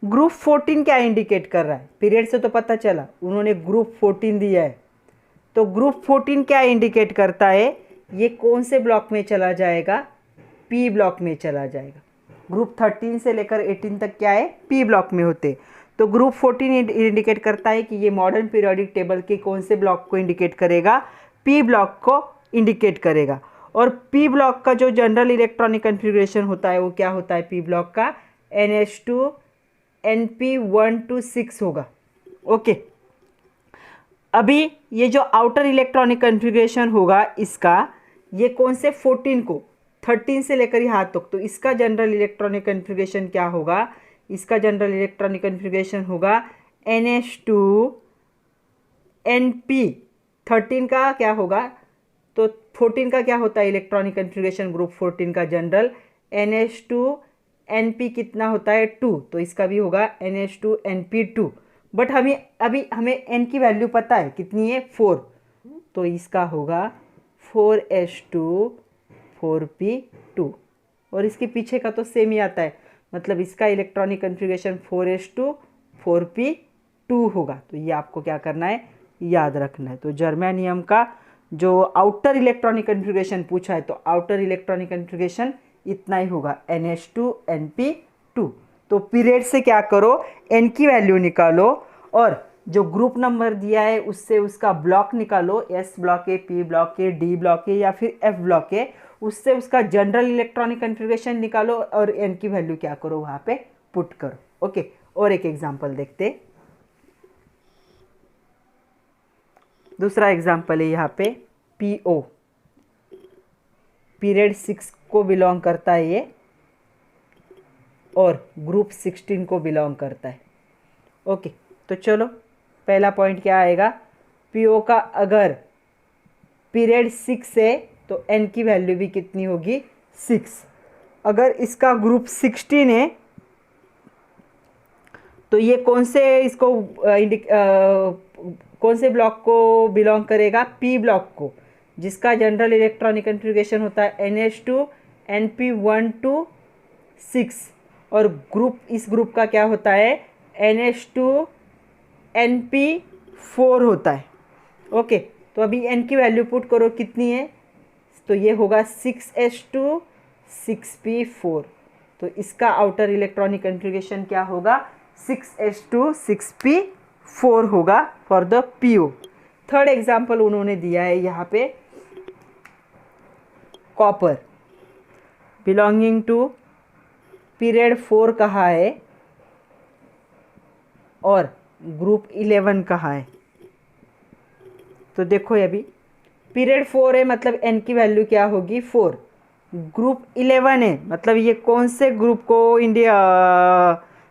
ग्रुप 14 क्या इंडिकेट कर रहा है, पीरियड से तो पता चला, उन्होंने ग्रुप 14 दिया है। तो ग्रुप 14 क्या इंडिकेट करता है, ये कौन से ब्लॉक में चला जाएगा, पी ब्लॉक में चला जाएगा। ग्रुप 13 से लेकर 18 तक क्या है, पी ब्लॉक में होते। तो ग्रुप 14 इंडिकेट करता है कि ये मॉडर्न पीरियोडिक टेबल के कौन से ब्लॉक को इंडिकेट करेगा, पी ब्लॉक को इंडिकेट करेगा। और पी ब्लॉक का जो जनरल इलेक्ट्रॉनिक कन्फिग्रेशन होता है वो क्या होता है, पी ब्लॉक का NH2 NP126 होगा। ओके, अभी ये जो आउटर इलेक्ट्रॉनिक कन्फिग्रेशन होगा इसका, ये कौन से 14 को, 13 से लेकर यहाँ तक, तो इसका जनरल इलेक्ट्रॉनिक कन्फिग्रेशन क्या होगा, इसका जनरल इलेक्ट्रॉनिक कन्फिग्रेशन होगा NH2 NP। 13 का क्या होगा, तो 14 का क्या होता है इलेक्ट्रॉनिक कन्फिग्रेशन, ग्रुप 14 का जनरल NH2 NP कितना होता है, 2, तो इसका भी होगा NH2 NP2। बट अभी हमें n की वैल्यू पता है कितनी है, 4, तो इसका होगा 4H2 4P2। और इसके पीछे का तो सेम ही आता है, मतलब इसका इलेक्ट्रॉनिक कन्फिग्रेशन 4H2 4P2 होगा। तो ये आपको क्या करना है, याद रखना है। तो जर्मेनियम का जो आउटर इलेक्ट्रॉनिक कन्फिग्रेशन पूछा है, तो आउटर इलेक्ट्रॉनिक कन्फिग्रेशन इतना ही होगा, NH2 NP2। तो पीरियड से क्या करो, n की वैल्यू निकालो और जो ग्रुप नंबर दिया है उससे उसका ब्लॉक निकालो, S ब्लॉक है, P ब्लॉक है, D ब्लॉक है या फिर F ब्लॉक है, उससे उसका जनरल इलेक्ट्रॉनिक कन्फिग्रेशन निकालो और n की वैल्यू क्या करो, वहाँ पे पुट करो। ओके, और एक एग्जाम्पल देखते। दूसरा एग्जाम्पल है यहाँ पे PO, पीरियड 6 को बिलोंग करता है ये और ग्रुप 16 को बिलोंग करता है। ओके, तो चलो पहला पॉइंट क्या आएगा, PO का अगर पीरियड 6 है तो n की वैल्यू भी कितनी होगी, 6। अगर इसका ग्रुप 16 है तो ये कौन से ब्लॉक को बिलोंग करेगा, P ब्लॉक को, जिसका जनरल इलेक्ट्रॉनिक कन्फिग्रेशन होता है NH2 NP126 और इस ग्रुप का क्या होता है, NH2 NP4 होता है। ओके, तो अभी n की वैल्यू पुट करो कितनी है, तो ये होगा 6H2 6P4। तो इसका आउटर इलेक्ट्रॉनिक कन्फिग्रेशन क्या होगा, 6H2 6P4 होगा for the PO। Third example उन्होंने दिया है यहाँ पे, कॉपर बिलोंगिंग टू पीरियड 4 कहा है और ग्रुप 11 कहा है। तो देखो अभी पीरियड 4 है मतलब n की वैल्यू क्या होगी 4, ग्रुप 11 है मतलब ये कौन से ग्रुप को इंडिया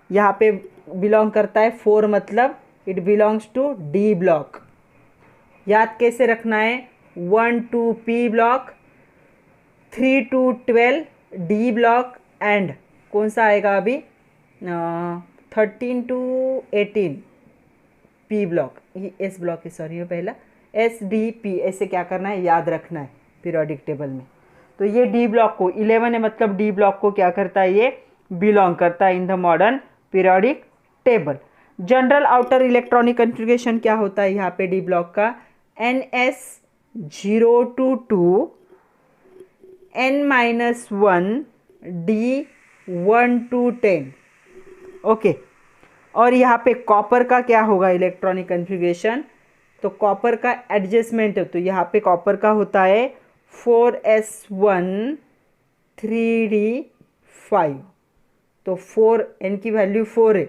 यहाँ पे बिलोंग करता है, 4 मतलब it belongs to d block. याद कैसे रखना है, 1 to P block, 3 to 12 d block and कौन सा आएगा अभी 13 to 18 पी ब्लॉक, ये एस ब्लॉक है सॉरी, ये पहला एस डी पी, ऐसे क्या करना है याद रखना है पीरियोडिक टेबल में। तो ये डी ब्लॉक को 11 है मतलब डी ब्लॉक को क्या करता है, ये बिलोंग करता है इन the modern periodic table. General outer electronic configuration क्या होता है यहाँ पे डी ब्लॉक का, NS0 to 2 N-1 D1 to 10। Okay, और यहाँ पे कॉपर का क्या होगा इलेक्ट्रॉनिक कन्फिग्रेशन, तो कॉपर का एडजस्टमेंट है, तो यहाँ पे कॉपर का होता है 4s1 3d5, तो 4 n की वैल्यू 4 है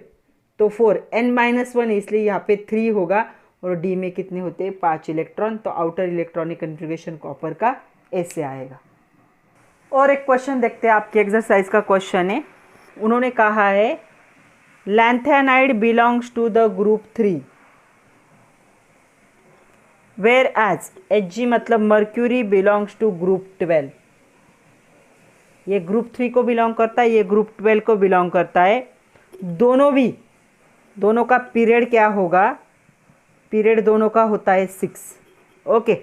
तो 4 n-1 इसलिए यहाँ पे 3 होगा और डी में कितने होते हैं 5 इलेक्ट्रॉन, तो आउटर इलेक्ट्रॉनिक कन्फिग्रेशन कॉपर का ऐसे आएगा। और एक क्वेश्चन देखते हैं, आपके एक्सरसाइज का क्वेश्चन है, उन्होंने कहा है lanthanide belongs to the group 3 whereas Hg मतलब मर्क्यूरी बिलोंग्स टू ग्रुप 12। ये ग्रुप 3 को बिलोंग करता है, ये ग्रुप 12 को बिलोंग करता है, दोनों का पीरियड क्या होगा, पीरियड दोनों का होता है 6। Okay,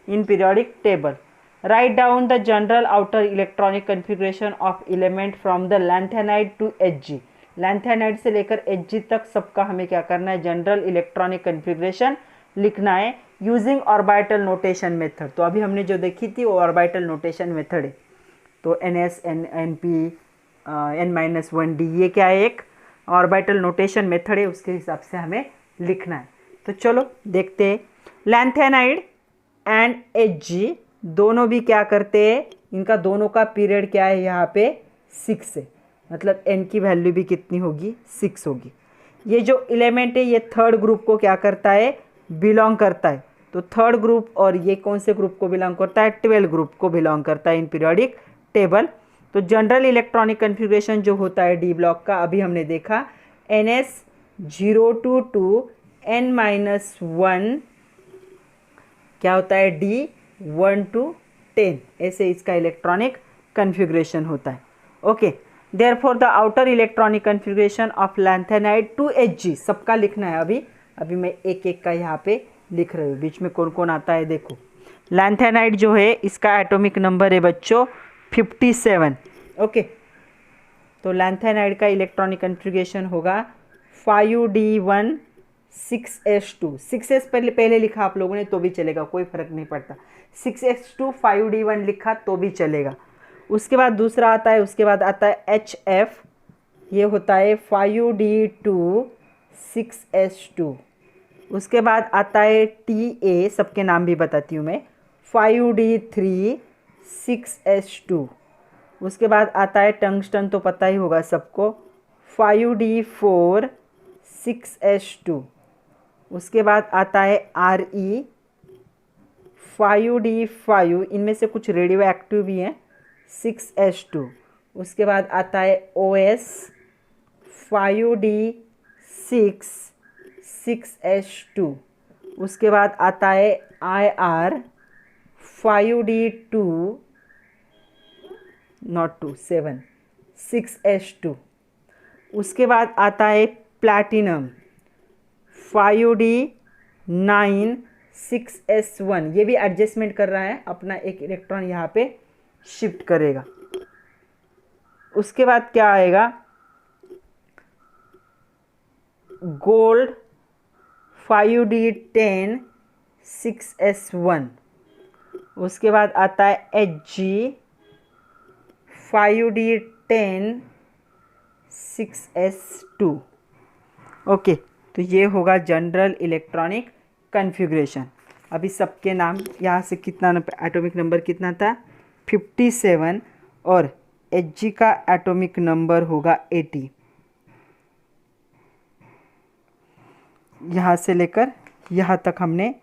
in periodic table write down the general outer electronic configuration of element from the lanthanide to Hg। Lanthanide से लेकर Hg तक सबका हमें क्या करना है, जनरल इलेक्ट्रॉनिक कन्फिग्रेशन लिखना है यूजिंग ऑर्बिटल नोटेशन मेथड। तो अभी हमने जो देखी थी वो ऑर्बिटल नोटेशन मेथड है, तो NS NP N-1D ये क्या है, एक ऑर्बिटल नोटेशन मेथड है, उसके हिसाब से हमें लिखना है। तो चलो देखते हैं, लैंथेनाइड एंड Hg दोनों भी क्या करते हैं, इनका दोनों का पीरियड क्या है यहाँ पे 6 है, मतलब n की वैल्यू भी कितनी होगी 6 होगी। ये जो एलिमेंट है ये थर्ड ग्रुप को क्या करता है, बिलोंग करता है, तो थर्ड ग्रुप, और ये कौन से ग्रुप को बिलोंग करता है, 12 ग्रुप को बिलोंग करता है इन पीरियोडिक टेबल। तो जनरल इलेक्ट्रॉनिक कन्फिग्रेशन जो होता है डी ब्लॉक का अभी हमने देखा, NS0 to 2 N-1 क्या होता है D1 to 10, ऐसे इसका इलेक्ट्रॉनिक कन्फिग्रेशन होता है। Okay, therefore the outer electronic configuration of lanthanide to Hg सबका लिखना है, अभी मैं एक एक का यहाँ पे लिख रही हूँ, बीच में कौन कौन आता है देखो। लैंथेनाइड जो है इसका एटॉमिक नंबर है बच्चों 57। ओके, तो लैंथेनाइड का इलेक्ट्रॉनिक कन्फिग्रेशन होगा 5d1 6s2, 6s पहले लिखा आप लोगों ने तो भी चलेगा, कोई फर्क नहीं पड़ता, 6s2 5d1 लिखा तो भी चलेगा। उसके बाद दूसरा आता है, उसके बाद आता है HF, ये होता है 5d2 6s2। उसके बाद आता है TA, सबके नाम भी बताती हूँ मैं, 5d3 6s2। उसके बाद आता है टंगस्टन, तो पता ही होगा सबको, 5d4 6s2। उसके बाद आता है RE 5d5, इनमें से कुछ रेडियो एक्टिव भी हैं, 6s2। उसके बाद आता है OS 5d6 6s2। उसके बाद आता है IR 5d2 not 2 7 6s2। उसके बाद आता है प्लैटिनम 5d9 6s1, ये भी एडजस्टमेंट कर रहा है, अपना एक इलेक्ट्रॉन यहाँ पे शिफ्ट करेगा। उसके बाद क्या आएगा, गोल्ड 5d10 6s1। उसके बाद आता है Hg 5d10 6s2। ओके, तो ये होगा जनरल इलेक्ट्रॉनिक कन्फिग्रेशन। अभी सबके नाम यहाँ से कितना एटॉमिक नंबर कितना था 57 और Hg का एटॉमिक नंबर होगा 80। यहाँ से लेकर यहाँ तक हमने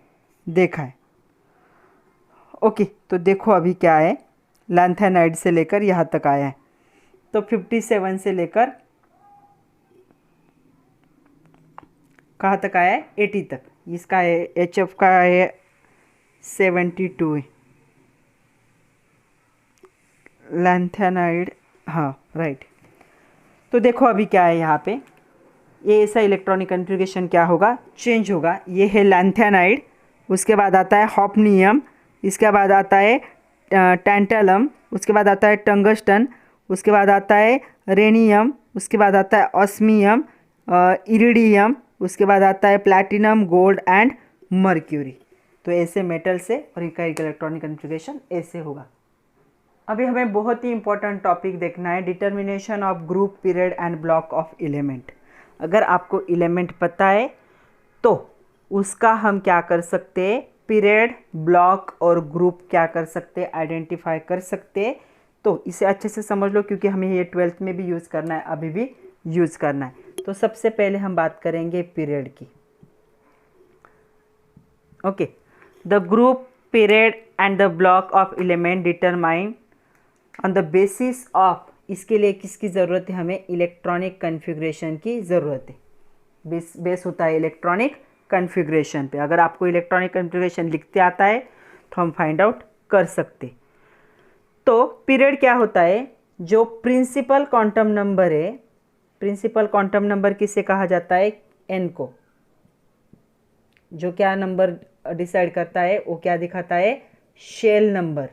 देखा है। ओके, तो देखो अभी क्या है, लैंथेनाइड से लेकर यहाँ तक आया है। तो 57 से लेकर कहाँ तक आया है 80 तक। इसका है HF का है 72 है, लैंथेनाइड, हाँ राइट। तो देखो अभी क्या है यहाँ पे, ये ऐसा इलेक्ट्रॉनिक कन्फिग्रेशन क्या होगा, चेंज होगा। ये है लैंथेनाइड, उसके बाद आता है हॉफनियम, इसके बाद आता है टैंटलम, उसके बाद आता है टंगस्टन, उसके बाद आता है रेनियम, उसके बाद आता है ऑस्मियम, इरिडियम, उसके बाद आता है प्लैटिनम, गोल्ड एंड मर्क्यूरी। तो ऐसे मेटल से और इनका इलेक्ट्रॉनिक कन्फिग्रेशन ऐसे होगा। अभी हमें बहुत ही इंपॉर्टेंट टॉपिक देखना है, determination of group, period and block of element. अगर आपको एलिमेंट पता है तो उसका हम क्या कर सकते हैं, पीरियड, ब्लॉक और ग्रुप क्या कर सकते हैं, आइडेंटिफाई कर सकते हैं। तो इसे अच्छे से समझ लो क्योंकि हमें ये 12th में भी यूज़ करना है, अभी भी यूज़ करना है। तो सबसे पहले हम बात करेंगे पीरियड की। Okay, the group, period and the block of element determine on the basis of, इसके लिए किसकी ज़रूरत है, हमें इलेक्ट्रॉनिक कन्फिग्रेशन की ज़रूरत है। बेस होता है इलेक्ट्रॉनिक कन्फिग्रेशन पे। अगर आपको इलेक्ट्रॉनिक कन्फिग्रेशन लिखते आता है तो हम फाइंड आउट कर सकते। तो पीरियड क्या होता है, जो प्रिंसिपल क्वांटम नंबर है, प्रिंसिपल क्वांटम नंबर किसे कहा जाता है, n को। जो क्या नंबर डिसाइड करता है वो क्या दिखाता है, शेल नंबर।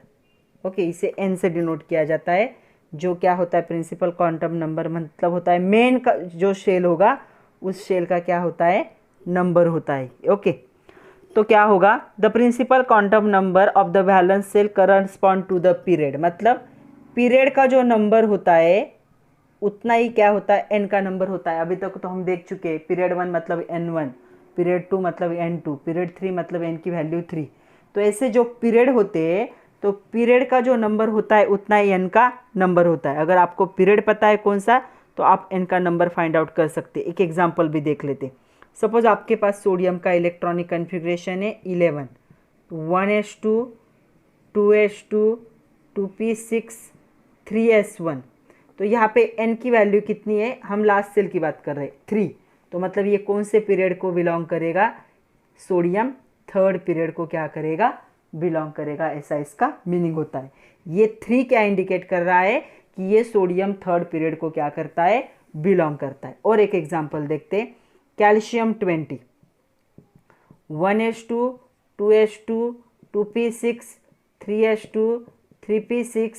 ओके, इसे n से डिनोट किया जाता है। जो क्या होता है प्रिंसिपल क्वांटम नंबर, मतलब होता है मेन का जो शेल होगा उस शेल का क्या होता है, नंबर होता है। ओके, तो क्या होगा, the principal quantum number of the valence shell correspond to the period, मतलब पीरियड का जो नंबर होता है उतना ही क्या होता है, n का नंबर होता है। अभी तक तो हम देख चुके हैं, पीरियड 1 मतलब n1, पीरियड 2 मतलब n2, पीरियड 3 मतलब n की वैल्यू 3। तो ऐसे जो पीरियड होते हैं तो पीरियड का जो नंबर होता है उतना ही n का नंबर होता है। अगर आपको पीरियड पता है कौन सा तो आप n का नंबर फाइंड आउट कर सकते। एक एग्जांपल भी देख लेते। सपोज आपके पास सोडियम का इलेक्ट्रॉनिक कन्फिग्रेशन है 11, 1s2, 2s2, 2p6, 3s1। तो यहाँ पे n की वैल्यू कितनी है, हम लास्ट सेल की बात कर रहे हैं 3। तो मतलब ये कौन से पीरियड को बिलोंग करेगा, सोडियम थर्ड पीरियड को क्या करेगा, बिलोंग करेगा, ऐसा इसका मीनिंग होता है। ये 3 क्या इंडिकेट कर रहा है कि ये सोडियम थर्ड पीरियड को क्या करता है, बिलोंग करता है। और एक एग्जांपल देखते, calcium 20, 1s2, 2s2, 2p6, 3s2, 3p6,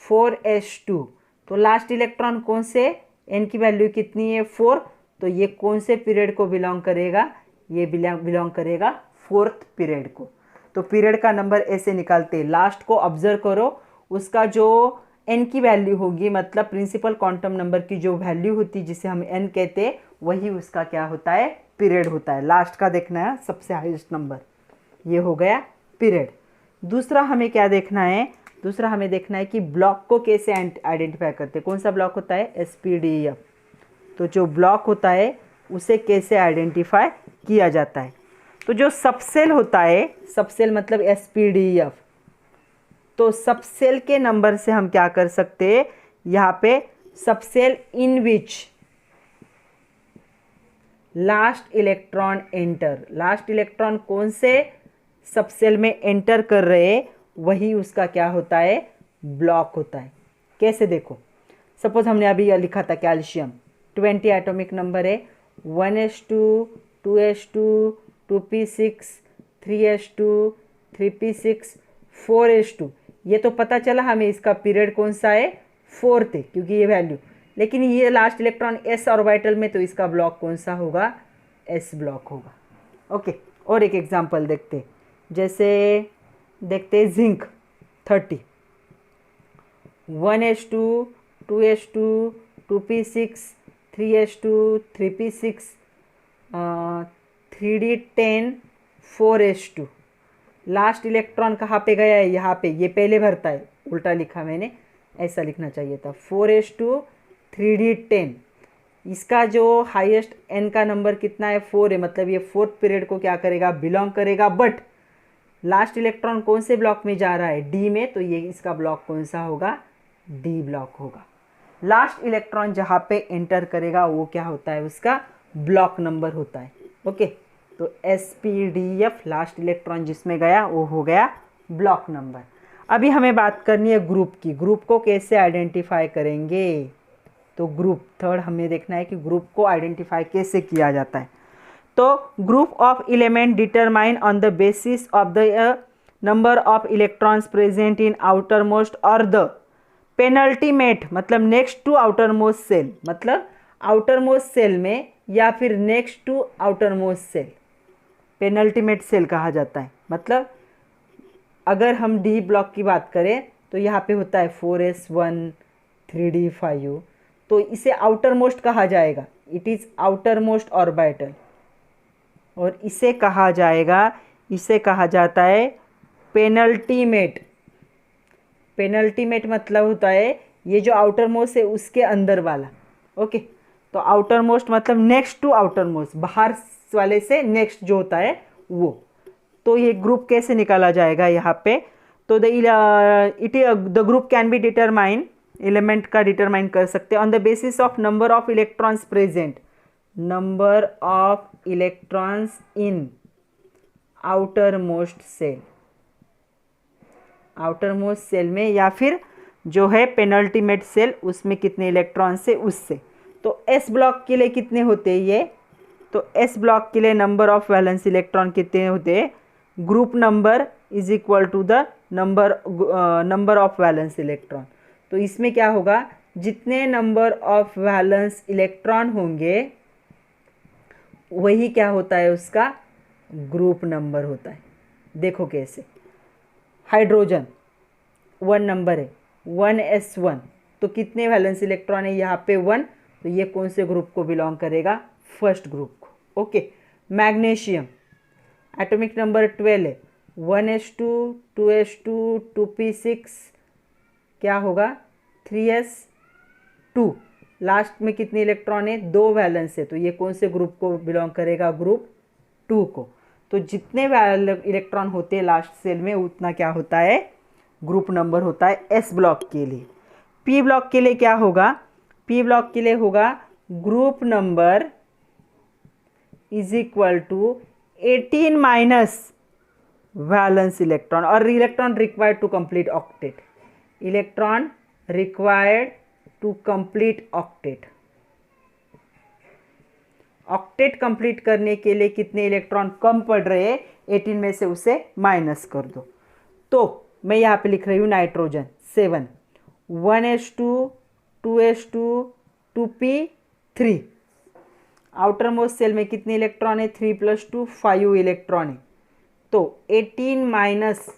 4s2। तो लास्ट इलेक्ट्रॉन कौन से, n की वैल्यू कितनी है 4, तो ये कौन से पीरियड को बिलोंग करेगा, ये बिलोंग करेगा फोर्थ पीरियड को। तो पीरियड का नंबर ऐसे निकालते हैं, लास्ट को ऑब्जर्व करो, उसका जो n की वैल्यू होगी, मतलब प्रिंसिपल क्वांटम नंबर की जो वैल्यू होती है जिसे हम n कहते हैं, वही उसका क्या होता है, पीरियड होता है। लास्ट का देखना है सबसे हाईएस्ट नंबर, ये हो गया पीरियड। दूसरा हमें क्या देखना है, दूसरा हमें देखना है कि ब्लॉक को कैसे आइडेंटिफाई करते हैं। कौन सा ब्लॉक होता है, SPDEF। तो जो ब्लॉक होता है उसे कैसे आइडेंटिफाई किया जाता है। तो जो सबसेल होता है, सबसेल मतलब SPDEF, तो सबसेल के नंबर से हम क्या कर सकते हैं, यहाँ पे subshell in which last electron enter, last electron कौन से सबसेल में एंटर कर रहे हैं वही उसका क्या होता है, ब्लॉक होता है। कैसे देखो, सपोज हमने अभी यह लिखा था कैल्शियम 20 एटॉमिक नंबर है, 1s2, 2s2, 2p6, 3s2, 3p6, 4s2। ये तो पता चला हमें इसका पीरियड कौन सा है, 4th है क्योंकि ये वैल्यू। लेकिन ये लास्ट इलेक्ट्रॉन s ऑर्बिटल में, तो इसका ब्लॉक कौन सा होगा, s ब्लॉक होगा। ओके, और एक एग्जांपल देखते, जैसे देखते zinc 30, 1s2, 2s2, 2p6, 3s2, 3p6, 3d10, 4s2। Last electron कहाँ पे गया है, यहाँ पे, ये पहले भरता है, उल्टा लिखा मैंने, ऐसा लिखना चाहिए था। 4s2 3d10। इसका जो हाईएस्ट n का नंबर कितना है, 4 है, मतलब ये फोर्थ पीरियड को क्या करेगा, बिलोंग करेगा। बट लास्ट इलेक्ट्रॉन कौन से ब्लॉक में जा रहा है, डी में, तो ये इसका ब्लॉक कौन सा होगा, डी ब्लॉक होगा। लास्ट इलेक्ट्रॉन जहाँ पे एंटर करेगा वो क्या होता है, उसका ब्लॉक नंबर होता है। ओके, तो SPDF लास्ट इलेक्ट्रॉन जिसमें गया वो हो गया ब्लॉक नंबर। अभी हमें बात करनी है ग्रुप की। ग्रुप को कैसे आइडेंटिफाई करेंगे, तो ग्रुप थर्ड हमें देखना है कि ग्रुप को आइडेंटिफाई कैसे किया जाता है। तो group of element determine on the basis of the number of electrons present in outer most और द पेनल्टीमेट, मतलब next to outer most shell, मतलब आउटर मोस्ट सेल में या फिर next to outer most shell, penultimate shell कहा जाता है। मतलब अगर हम डी ब्लॉक की बात करें तो यहाँ पे होता है 4s1 3d5, तो इसे आउटर मोस्ट कहा जाएगा, it is outer most orbital. और इसे कहा जाएगा, इसे कहा जाता है पेनल्टीमेट। पेनल्टीमेट मतलब होता है ये जो आउटर मोस्ट है उसके अंदर वाला। ओके, तो आउटर मोस्ट मतलब नेक्स्ट टू आउटर मोस्ट, बाहर वाले से नेक्स्ट जो होता है वो। तो ये ग्रुप कैसे निकाला जाएगा यहाँ पे, तो the group can be determine, element का डिटरमाइन कर सकते हैं on the basis of number of electrons present, number of electrons in outer most shell, outer most shell में, या फिर जो है पेनल्टीमेट सेल उसमें कितने इलेक्ट्रॉन से, उससे। तो एस ब्लॉक के लिए कितने होते हैं ये, तो एस ब्लॉक के लिए नंबर ऑफ वैलेंस इलेक्ट्रॉन कितने होते हैं, group number is equal to the number of valence electron. तो इसमें क्या होगा, जितने नंबर ऑफ वैलेंस इलेक्ट्रॉन होंगे वही क्या होता है, उसका ग्रुप नंबर होता है। देखो कैसे, हाइड्रोजन 1 नंबर है, 1s1, तो कितने वैलेंस इलेक्ट्रॉन है यहाँ पे 1, तो ये कौन से ग्रुप को बिलोंग करेगा, फर्स्ट ग्रुप को। ओके, मैग्नीशियम एटॉमिक नंबर 12 है, 1s2 2s2 2p6, क्या होगा 3s2, लास्ट में कितने इलेक्ट्रॉन है, 2 वैलेंस है, तो ये कौन से ग्रुप को बिलोंग करेगा, ग्रुप 2 को। तो जितने इलेक्ट्रॉन होते हैं लास्ट सेल में उतना क्या होता है, ग्रुप नंबर होता है एस ब्लॉक के लिए। पी ब्लॉक के लिए क्या होगा, पी ब्लॉक के लिए होगा group number is equal to 18 minus valence electron, और electron required to complete octet, electron required to complete octet. Octet complete करने के लिए कितने इलेक्ट्रॉन कम पड़ रहे हैं, 18 में से उसे माइनस कर दो। तो मैं यहाँ पे लिख रही हूँ nitrogen 7, 1s2 2s2 2p3, outer most shell में कितने इलेक्ट्रॉन है, 3 + 2 5 इलेक्ट्रॉन है। तो 18 माइनस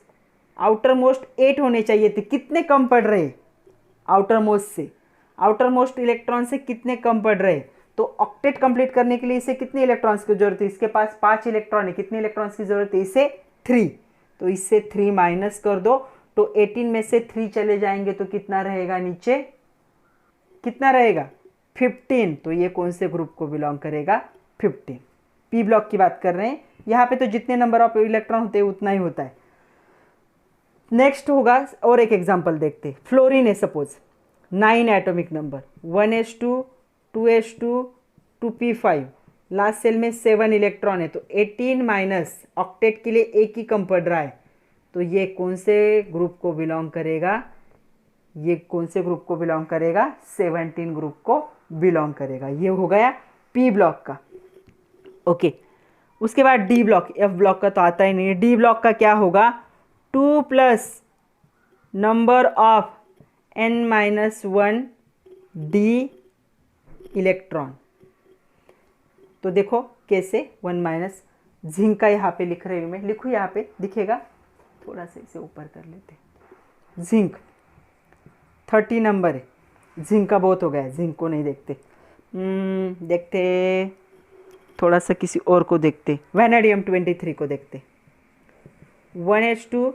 आउटर मोस्ट 8 होने चाहिए थे, कितने कम पड़ रहे, आउटर मोस्ट से, आउटर मोस्ट इलेक्ट्रॉन से कितने कम पड़ रहे। तो ऑक्टेट कंप्लीट करने के लिए इसे कितने इलेक्ट्रॉन्स की जरूरत है, इसके पास 5 इलेक्ट्रॉन है, कितने इलेक्ट्रॉन्स की जरूरत है, इसे 3, तो इससे 3 माइनस कर दो, तो 18 में से 3 चले जाएंगे तो कितना रहेगा, नीचे कितना रहेगा 15, तो ये कौन से ग्रुप को बिलोंग करेगा, 15। पी ब्लॉक की बात कर रहे हैं, यहाँ पे तो जितने नंबर ऑफ इलेक्ट्रॉन होते हैं उतना ही होता है। नेक्स्ट होगा, और एक एग्जांपल देखते हैं, फ्लोरीन है suppose, 9 atomic number, 1s2 2s2 2p5, last shell में 7 इलेक्ट्रॉन है, तो 18 माइनस ऑक्टेट के लिए एक ही कम पड़ रहा है, तो ये कौन से ग्रुप को बिलोंग करेगा, ये कौन से ग्रुप को बिलोंग करेगा, 17 ग्रुप को बिलोंग करेगा। ये हो गया पी ब्लॉक का। ओके, उसके बाद डी ब्लॉक, एफ ब्लॉक का तो आता ही नहीं है। डी ब्लॉक का क्या होगा, 2 plus number of n-1 D electron. तो देखो कैसे 1 माइनस, जिंक का यहाँ पे लिख रही हूँ मैं, लिखूँ यहाँ पे दिखेगा, थोड़ा सा इसे ऊपर कर लेते, जिंक 30 नंबर है, जिंक का बहुत हो गया है, जिंक को नहीं देखते, देखते थोड़ा सा किसी और को देखते, वेनेडियम 23 को देखते। 1s2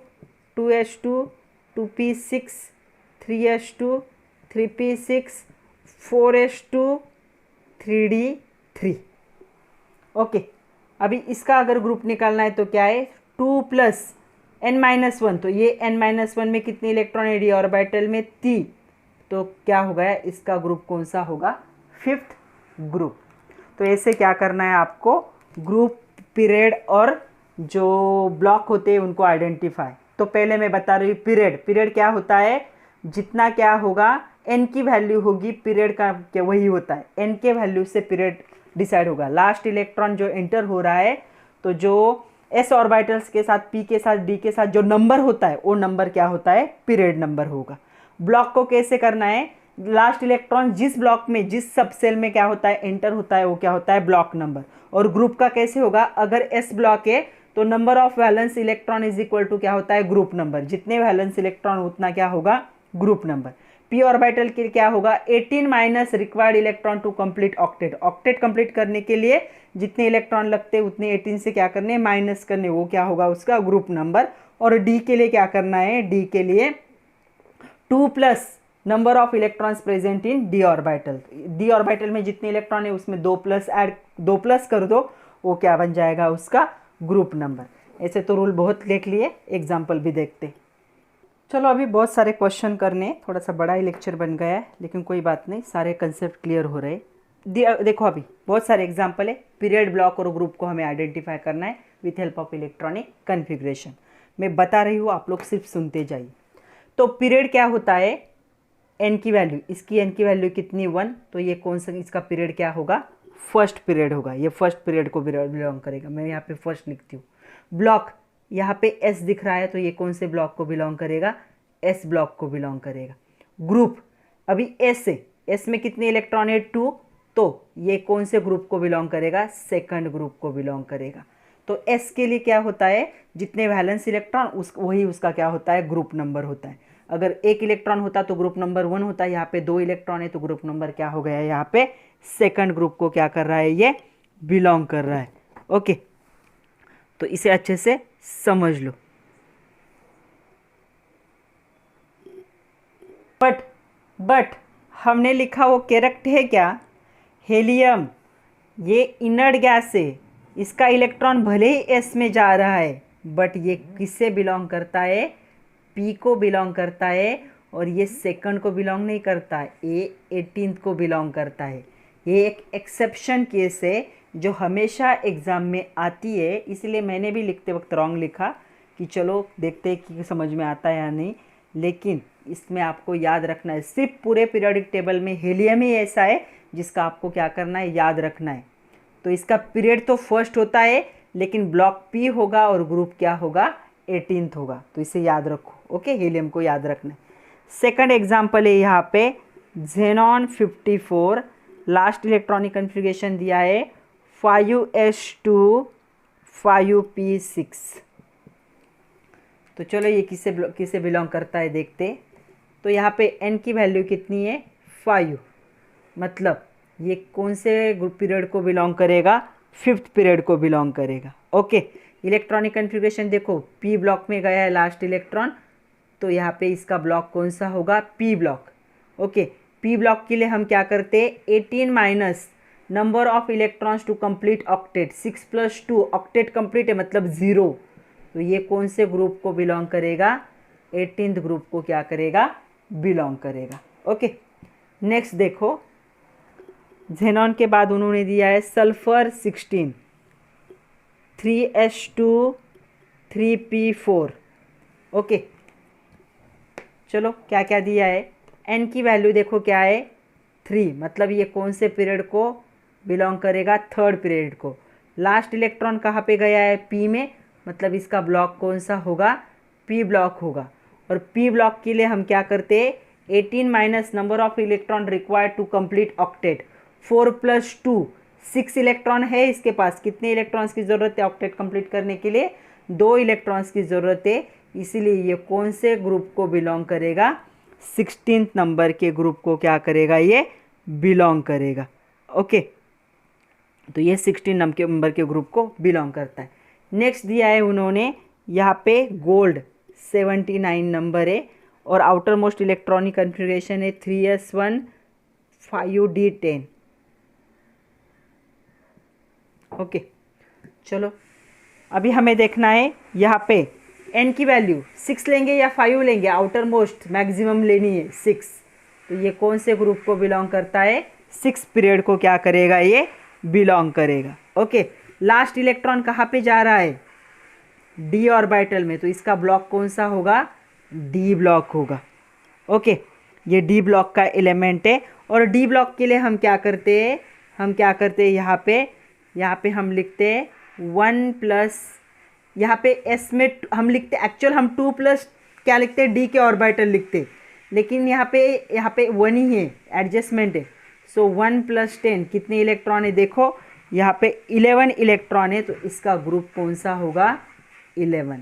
2s2 2p6 3s2 3p6 4s2 3d3। Okay, अभी इसका अगर ग्रुप निकालना है तो क्या है, 2 प्लस n-1, तो ये n-1 में कितने इलेक्ट्रॉन है, डी ऑर्बिटल में 3, तो क्या हो गया इसका ग्रुप कौन सा होगा, 5th ग्रुप। तो ऐसे क्या करना है आपको, ग्रुप, पीरियड और जो ब्लॉक होते हैं उनको आइडेंटिफाई। तो पहले मैं बता रही हूँ पीरियड क्या होता है, जितना क्या होगा n की वैल्यू होगी पीरियड का क्या वही होता है, n के वैल्यू से पीरियड डिसाइड होगा। लास्ट इलेक्ट्रॉन जो एंटर हो रहा है तो जो s ऑर्बिटल्स के साथ, p के साथ, d के साथ जो नंबर होता है वो नंबर क्या होता है, पीरियड नंबर होगा। ब्लॉक को कैसे करना है, लास्ट इलेक्ट्रॉन जिस ब्लॉक में, जिस सब सेल में क्या होता है एंटर होता है वो क्या होता है, ब्लॉक नंबर। और ग्रुप का कैसे होगा, अगर s ब्लॉक है तो number of valence electron is equal to क्या होता है, ग्रुप नंबर। जितने वैलेंस इलेक्ट्रॉन उतना क्या होगा, ग्रुप नंबर। p ऑर्बिटल के क्या होगा, 18 minus required electron to complete octet. Octet complete करने के लिए जितने इलेक्ट्रॉन लगते हैं उतने 18 से क्या करने, माइनस करने, वो क्या होगा उसका ग्रुप नंबर। और d के लिए क्या करना है, d के लिए 2 plus number of electrons present in d orbital. d orbital में जितने इलेक्ट्रॉन है उसमें 2 प्लस कर दो, वो क्या बन जाएगा उसका ग्रुप नंबर। ऐसे तो रूल बहुत लिख लिए, एग्जाम्पल भी देखते। चलो अभी बहुत सारे क्वेश्चन करने, थोड़ा सा बड़ा ही लेक्चर बन गया है लेकिन कोई बात नहीं, सारे कंसेप्ट क्लियर हो रहे। देखो अभी बहुत सारे एग्जाम्पल है, पीरियड, ब्लॉक और ग्रुप को हमें आइडेंटिफाई करना है with help of electronic configuration. मैं बता रही हूँ, आप लोग सिर्फ सुनते जाइए। तो पीरियड क्या होता है, n की वैल्यू, इसकी n की वैल्यू कितनी, 1, तो ये कौन सा, इसका पीरियड क्या होगा, फर्स्ट पीरियड होगा, ये फर्स्ट पीरियड को बिलोंग करेगा। मैं यहाँ पे फर्स्ट लिखती हूँ। ब्लॉक, यहाँ पे s दिख रहा है तो ये कौन से ब्लॉक को बिलोंग करेगा, s ब्लॉक को बिलोंग करेगा। ग्रुप, अभी s है, s में कितने इलेक्ट्रॉन है, 2, तो ये कौन से ग्रुप को बिलोंग करेगा, सेकंड ग्रुप को बिलोंग करेगा। तो s के लिए क्या होता है, जितने वैलेंस इलेक्ट्रॉन वही उसका क्या होता है, ग्रुप नंबर होता है। अगर एक इलेक्ट्रॉन होता तो ग्रुप नंबर 1 होता है, यहाँ पे 2 इलेक्ट्रॉन है तो ग्रुप नंबर क्या हो गया है, यहाँ पे सेकंड ग्रुप को क्या कर रहा है, ये बिलोंग कर रहा है। ओके, तो इसे अच्छे से समझ लो। बट हमने लिखा वो करेक्ट है क्या, हेलियम ये इनर्ट गैस है, इसका इलेक्ट्रॉन भले ही s में जा रहा है बट ये किससे बिलोंग करता है, p को बिलोंग करता है, और ये सेकंड को बिलोंग नहीं करता है, ये 18th को बिलोंग करता है। ये एक एक्सेप्शन केस है जो हमेशा एग्ज़ाम में आती है, इसलिए मैंने भी लिखते वक्त रॉन्ग लिखा कि चलो देखते हैं कि समझ में आता है या नहीं, लेकिन इसमें आपको याद रखना है, सिर्फ पूरे पीरियोडिक टेबल में हीलियम ही ऐसा है जिसका आपको क्या करना है, याद रखना है। तो इसका पीरियड तो फर्स्ट होता है लेकिन ब्लॉक p होगा और ग्रुप क्या होगा, 18th होगा, तो इसे याद रखो। ओके, हीलियम को याद रखना है। सेकंड एग्जांपल है यहाँ पे ज़ेनॉन 54, लास्ट इलेक्ट्रॉनिक कन्फिग्रेशन दिया है 5s2 5p6। तो चलो ये किसे बिलोंग करता है देखते। तो यहाँ पे n की वैल्यू कितनी है, 5, मतलब ये कौन से ग्रुप पीरियड को बिलोंग करेगा, 5th पीरियड को बिलोंग करेगा। ओके, इलेक्ट्रॉनिक कन्फिग्रेशन देखो, p ब्लॉक में गया है लास्ट इलेक्ट्रॉन, तो यहाँ पे इसका ब्लॉक कौन सा होगा, p block. Okay, p block के लिए हम क्या करते हैं, 18 minus number of electrons to complete octet, 6 + 2, octet complete है मतलब 0, तो ये कौन से ग्रुप को बिलोंग करेगा, 18th ग्रुप को क्या करेगा, बिलोंग करेगा। ओके, नेक्स्ट देखो, ज़ेनॉन के बाद उन्होंने दिया है सल्फर 16, 3s2 3p4। ओके, चलो क्या क्या दिया है, n की वैल्यू देखो क्या है, 3, मतलब ये कौन से पीरियड को बिलोंग करेगा, 3rd पीरियड को। लास्ट इलेक्ट्रॉन कहाँ पे गया है, p में, मतलब इसका ब्लॉक कौन सा होगा, p ब्लॉक होगा। और p ब्लॉक के लिए हम क्या करते हैं, 18 minus number of electron required to complete octet, 4 + 2, 6 electron है इसके पास। कितने इलेक्ट्रॉन्स की ज़रूरत है ऑक्टेट कंप्लीट करने के लिए, 2 इलेक्ट्रॉन्स की ज़रूरत है, इसीलिए ये कौन से ग्रुप को बिलोंग करेगा, 16th नंबर के ग्रुप को क्या करेगा, ये बिलोंग करेगा। ओके, तो ये 16 नंबर के ग्रुप को बिलोंग करता है। नेक्स्ट दिया है उन्होंने यहाँ पे गोल्ड 79 नंबर है और आउटर मोस्ट इलेक्ट्रॉनिक कन्फिग्रेशन है 3s1 5d10। ओके, चलो अभी हमें देखना है यहाँ पे n की वैल्यू 6 लेंगे या 5 लेंगे। आउटर मोस्ट मैक्सिमम लेनी है 6, तो ये कौन से ग्रुप को बिलोंग करता है? 6 पीरियड को क्या करेगा? ये बिलोंग करेगा। ओके, लास्ट इलेक्ट्रॉन कहाँ पे जा रहा है? डी ऑर्बिटल में, तो इसका ब्लॉक कौन सा होगा? डी ब्लॉक होगा। ओके, ये डी ब्लॉक का एलिमेंट है और डी ब्लॉक के लिए हम क्या करते हैं? यहाँ पे हम लिखते हैं 1 प्लस, यहाँ पे एस में हम लिखते, एक्चुअल हम 2 प्लस क्या लिखते हैं? डी के ऑर्बिटल लिखते, लेकिन यहाँ पे 1 ही है, एडजस्टमेंट है। सो 1 प्लस 10 कितने इलेक्ट्रॉन है? देखो यहाँ पे 11 इलेक्ट्रॉन है, तो इसका ग्रुप कौन सा होगा? 11।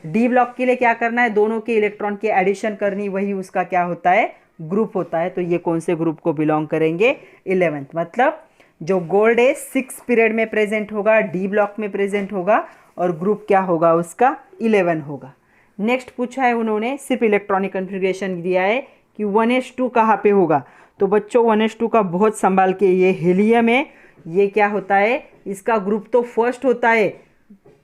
डी ब्लॉक के लिए क्या करना है? दोनों के इलेक्ट्रॉन की एडिशन करनी, वही उसका क्या होता है? ग्रुप होता है। तो ये कौन से ग्रुप को बिलोंग करेंगे? 11th। मतलब जो गोल्ड है 6 पीरियड में प्रेजेंट होगा, डी ब्लॉक में प्रेजेंट होगा और ग्रुप क्या होगा उसका? 11 होगा। नेक्स्ट पूछा है उन्होंने, सिर्फ इलेक्ट्रॉनिक कन्फिग्रेशन दिया है कि 1s2 कहाँ पे होगा। तो बच्चों 1s2 का बहुत संभाल के, ये हीलियम है, ये क्या होता है? इसका ग्रुप तो फर्स्ट होता है,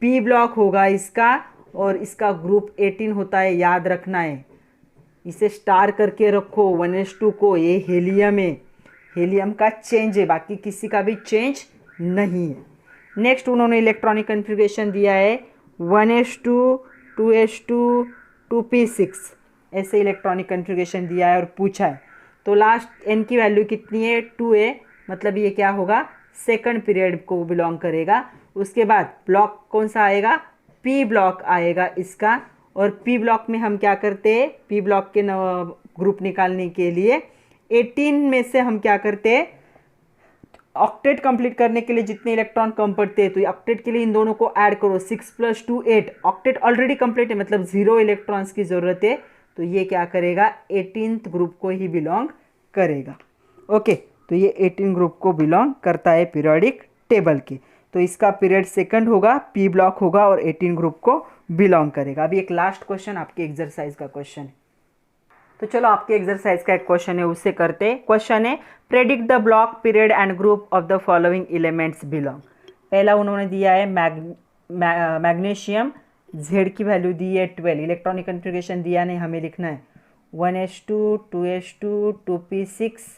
पी ब्लॉक होगा इसका, और इसका ग्रुप 18 होता है, याद रखना है, इसे स्टार करके रखो 1s2 को। ये हीलियम है, हीलियम का चेंज है, बाकी किसी का भी चेंज नहीं है। नेक्स्ट उन्होंने इलेक्ट्रॉनिक कन्फिग्रेशन दिया है 1s2 2s2 2p6, ऐसे इलेक्ट्रॉनिक कन्फिग्रेशन दिया है और पूछा है। तो लास्ट n की वैल्यू कितनी है? 2 है, मतलब ये क्या होगा? सेकंड पीरियड को बिलोंग करेगा। उसके बाद ब्लॉक कौन सा आएगा? पी ब्लॉक आएगा इसका, और पी ब्लॉक में हम क्या करते हैं? पी ब्लॉक के ग्रुप निकालने के लिए 18 में से हम क्या करते हैं? ऑक्टेट कंप्लीट करने के लिए जितने इलेक्ट्रॉन कम पड़ते हैं, तो ऑक्टेट के लिए इन दोनों को ऐड करो, 6 + 2 8। ऑक्टेट ऑलरेडी कंप्लीट है, मतलब 0 इलेक्ट्रॉन्स की ज़रूरत है, तो ये क्या करेगा? 18th ग्रुप को ही बिलोंग करेगा। ओके, तो ये 18 ग्रुप को बिलोंग करता है पीरियोडिक टेबल के। तो इसका पीरियड सेकंड होगा, पी ब्लॉक होगा और 18 ग्रुप को बिलोंग करेगा। अभी एक लास्ट क्वेश्चन आपके एक्सरसाइज का क्वेश्चन है, तो चलो आपके एक्सरसाइज का एक क्वेश्चन है, उससे करते हैं। क्वेश्चन है, predict the block period and group of the following elements belong. पहला उन्होंने दिया है मैग्नीशियम, जेड की वैल्यू दी है 12, इलेक्ट्रॉनिक कन्फिग्रेशन दिया नहीं, हमें लिखना है 1s2 2s2 2p6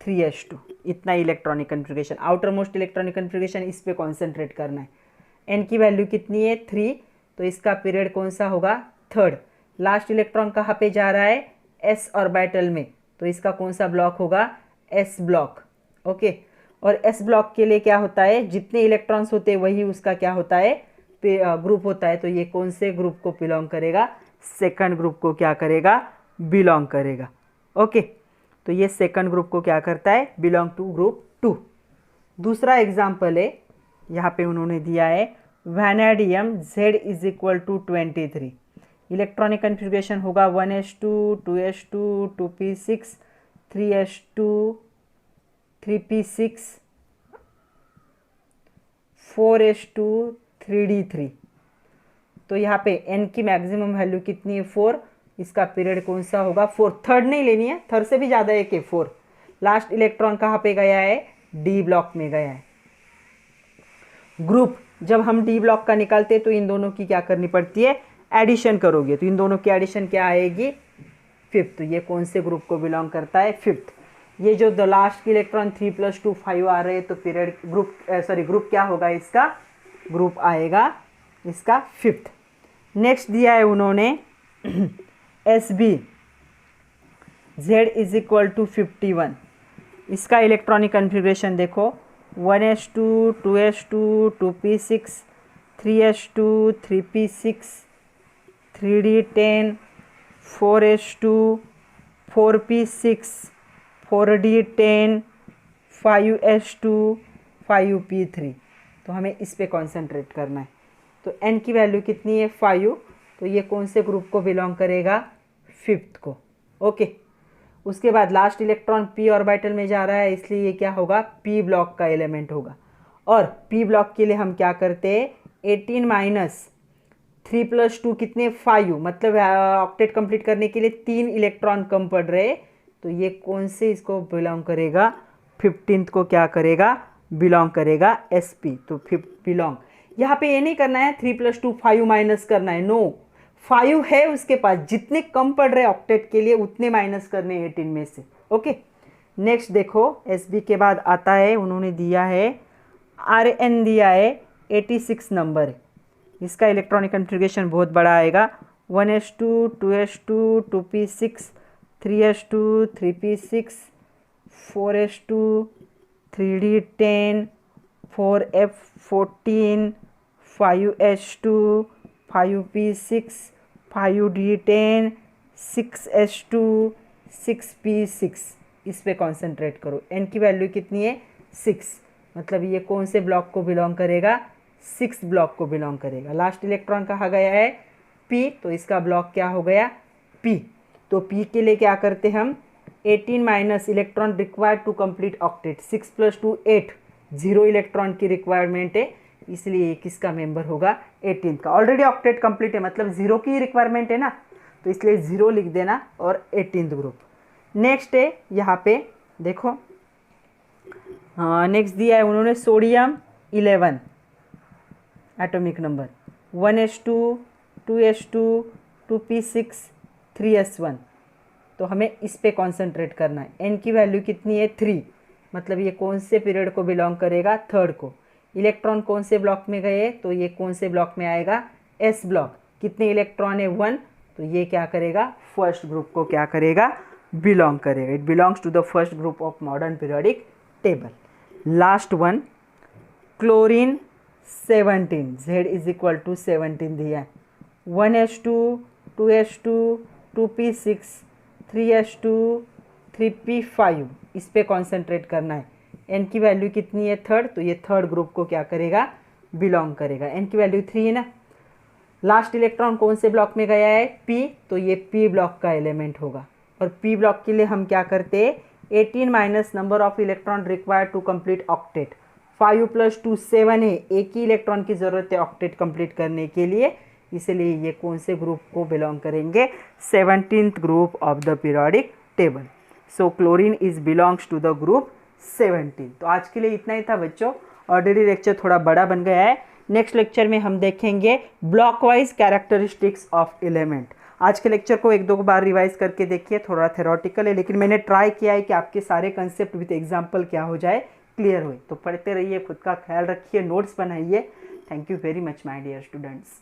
3s2, इतना electronic configuration. Outer most electronic configuration, इस पे कॉन्सेंट्रेट करना है। n की वैल्यू कितनी है? 3, तो इसका पीरियड कौन सा होगा? थर्ड। लास्ट इलेक्ट्रॉन कहाँ पे जा रहा है? s ऑर्बिटल में, तो इसका कौन सा ब्लॉक होगा? s block. ओके, और s ब्लॉक के लिए क्या होता है? जितने इलेक्ट्रॉन्स होते हैं वही उसका क्या होता है? ग्रुप होता है। तो ये कौन से ग्रुप को बिलोंग करेगा? सेकंड ग्रुप को क्या करेगा? बिलोंग करेगा। ओके, तो ये सेकंड ग्रुप को क्या करता है? Belong to group 2। दूसरा एग्जाम्पल है, यहाँ पे उन्होंने दिया है वैनेडियम Z = 23, इलेक्ट्रॉनिक कन्फिग्रेशन होगा 1s2 2s2 2p6 3s2 3p6 4s2 3d3। तो यहाँ पे n की मैक्सिमम वैल्यू कितनी है? 4, इसका पीरियड कौन सा होगा? 4। थर्ड नहीं लेनी है, थर्ड से भी ज़्यादा है कि 4। लास्ट इलेक्ट्रॉन कहाँ पे गया है? डी ब्लॉक में गया है। ग्रुप जब हम डी ब्लॉक का निकालते हैं तो इन दोनों की क्या करनी पड़ती है? एडिशन करोगे, तो इन दोनों की एडिशन क्या आएगी? 5th। तो ये कौन से ग्रुप को बिलोंग करता है? 5th। ये जो द लास्ट इलेक्ट्रॉन 3 + 2 5 आ रहे हैं, तो पीरियड ग्रुप क्या होगा इसका? ग्रुप आएगा इसका 5th। नेक्स्ट दिया है उन्होंने SB Z = 51, इसका इलेक्ट्रॉनिक कन्फिग्रेशन देखो 1s2 2s2 2p6 3s2 3p6 3d10 4s2 4p6 4d10 5s2 5p3। तो हमें इस पे कॉन्सेंट्रेट करना है। तो n की वैल्यू कितनी है? 5, तो ये कौन से ग्रुप को बिलोंग करेगा? 5th को। ओके, उसके बाद लास्ट इलेक्ट्रॉन p ऑर्बिटल में जा रहा है, इसलिए ये क्या होगा, p ब्लॉक का एलिमेंट होगा। और p ब्लॉक के लिए हम क्या करते हैं, 18 माइनस 3 प्लस 2 कितने, 5, मतलब ऑक्टेट कंप्लीट करने के लिए 3 इलेक्ट्रॉन कम पड़ रहे, तो ये कौन से इसको बिलोंग करेगा, 15th को क्या करेगा, बिलोंग करेगा sp। तो बिलोंग, यहाँ पे ये नहीं करना है 3 प्लस 2 5 माइनस करना है, नो, 5 है उसके पास, जितने कम पड़ रहे ऑक्टेट के लिए उतने माइनस करने 18 में से। ओके, नेक्स्ट देखो sb के बाद आता है, उन्होंने दिया है rn, दिया है 86 नंबर है, इसका इलेक्ट्रॉनिक कॉन्फ़िगरेशन बहुत बड़ा आएगा, 1s2 2s2 2p6 3s2 3p6 4s2 3d10 4f14 5s2 5p6 5d10 6s2 6p6, इस पे कॉन्सेंट्रेट करो। n की वैल्यू कितनी है, 6, मतलब ये कौन से ब्लॉक को बिलोंग करेगा, 6 ब्लॉक को बिलोंग करेगा। लास्ट इलेक्ट्रॉन कहा गया है p, तो इसका ब्लॉक क्या हो गया, p। तो p के लिए क्या करते हम, 18 minus electron required to complete octet, 6 plus 2 8, 0 electron की रिक्वायरमेंट है, इसलिए ये किसका मेंबर होगा, 18 का। ऑलरेडी ऑक्टेट कंप्लीट है, मतलब 0 की रिक्वायरमेंट है ना, तो इसलिए 0 लिख देना और 18th ग्रुप। नेक्स्ट है यहाँ पे देखो, हाँ नेक्स्ट दिया है उन्होंने sodium 11 atomic number, 1s2 2s2 2p6 3s1, तो हमें इस पे कॉन्सेंट्रेट करना है। n की वैल्यू कितनी है, 3, मतलब ये कौन से पीरियड को बिलोंग करेगा, 3rd को। इलेक्ट्रॉन कौन से ब्लॉक में गए, तो ये कौन से ब्लॉक में आएगा, s ब्लॉक। कितने इलेक्ट्रॉन है, 1, तो ये क्या करेगा, फर्स्ट ग्रुप को क्या करेगा, बिलोंग करेगा। It belongs to the first group of modern periodic table. Last one, chlorine 17, Z is equal to 17 दिया है, 1s2 2s2 2p6 3s2 3p5, इस पे कॉन्सेंट्रेट करना है। n की वैल्यू कितनी है, 3rd, तो ये 3rd ग्रुप को क्या करेगा, बिलोंग करेगा। n की वैल्यू 3 है ना। लास्ट इलेक्ट्रॉन कौन से ब्लॉक में गया है, p, तो ये p ब्लॉक का एलिमेंट होगा। और p ब्लॉक के लिए हम क्या करते हैं, 18 minus number of electron required to complete octet, 5 plus 2 7 है, एक ही इलेक्ट्रॉन की ज़रूरत है ऑक्टेट कंप्लीट करने के लिए, इसलिए ये कौन से ग्रुप को बिलोंग करेंगे, 17th group of the periodic table. So chlorine is belongs to the group 17। तो आज के लिए इतना ही था बच्चों, ऑर्डिनरी लेक्चर थोड़ा बड़ा बन गया है। नेक्स्ट लेक्चर में हम देखेंगे block wise characteristics of element. आज के लेक्चर को 1-2 बार रिवाइज करके देखिए, थोड़ा थेरोटिकल है, लेकिन मैंने ट्राई किया है कि आपके सारे कंसेप्ट विद एग्जाम्पल क्या हो जाए, क्लियर हो। तो पढ़ते रहिए, खुद का ख्याल रखिए, नोट्स बनाइए। Thank you very much my dear students.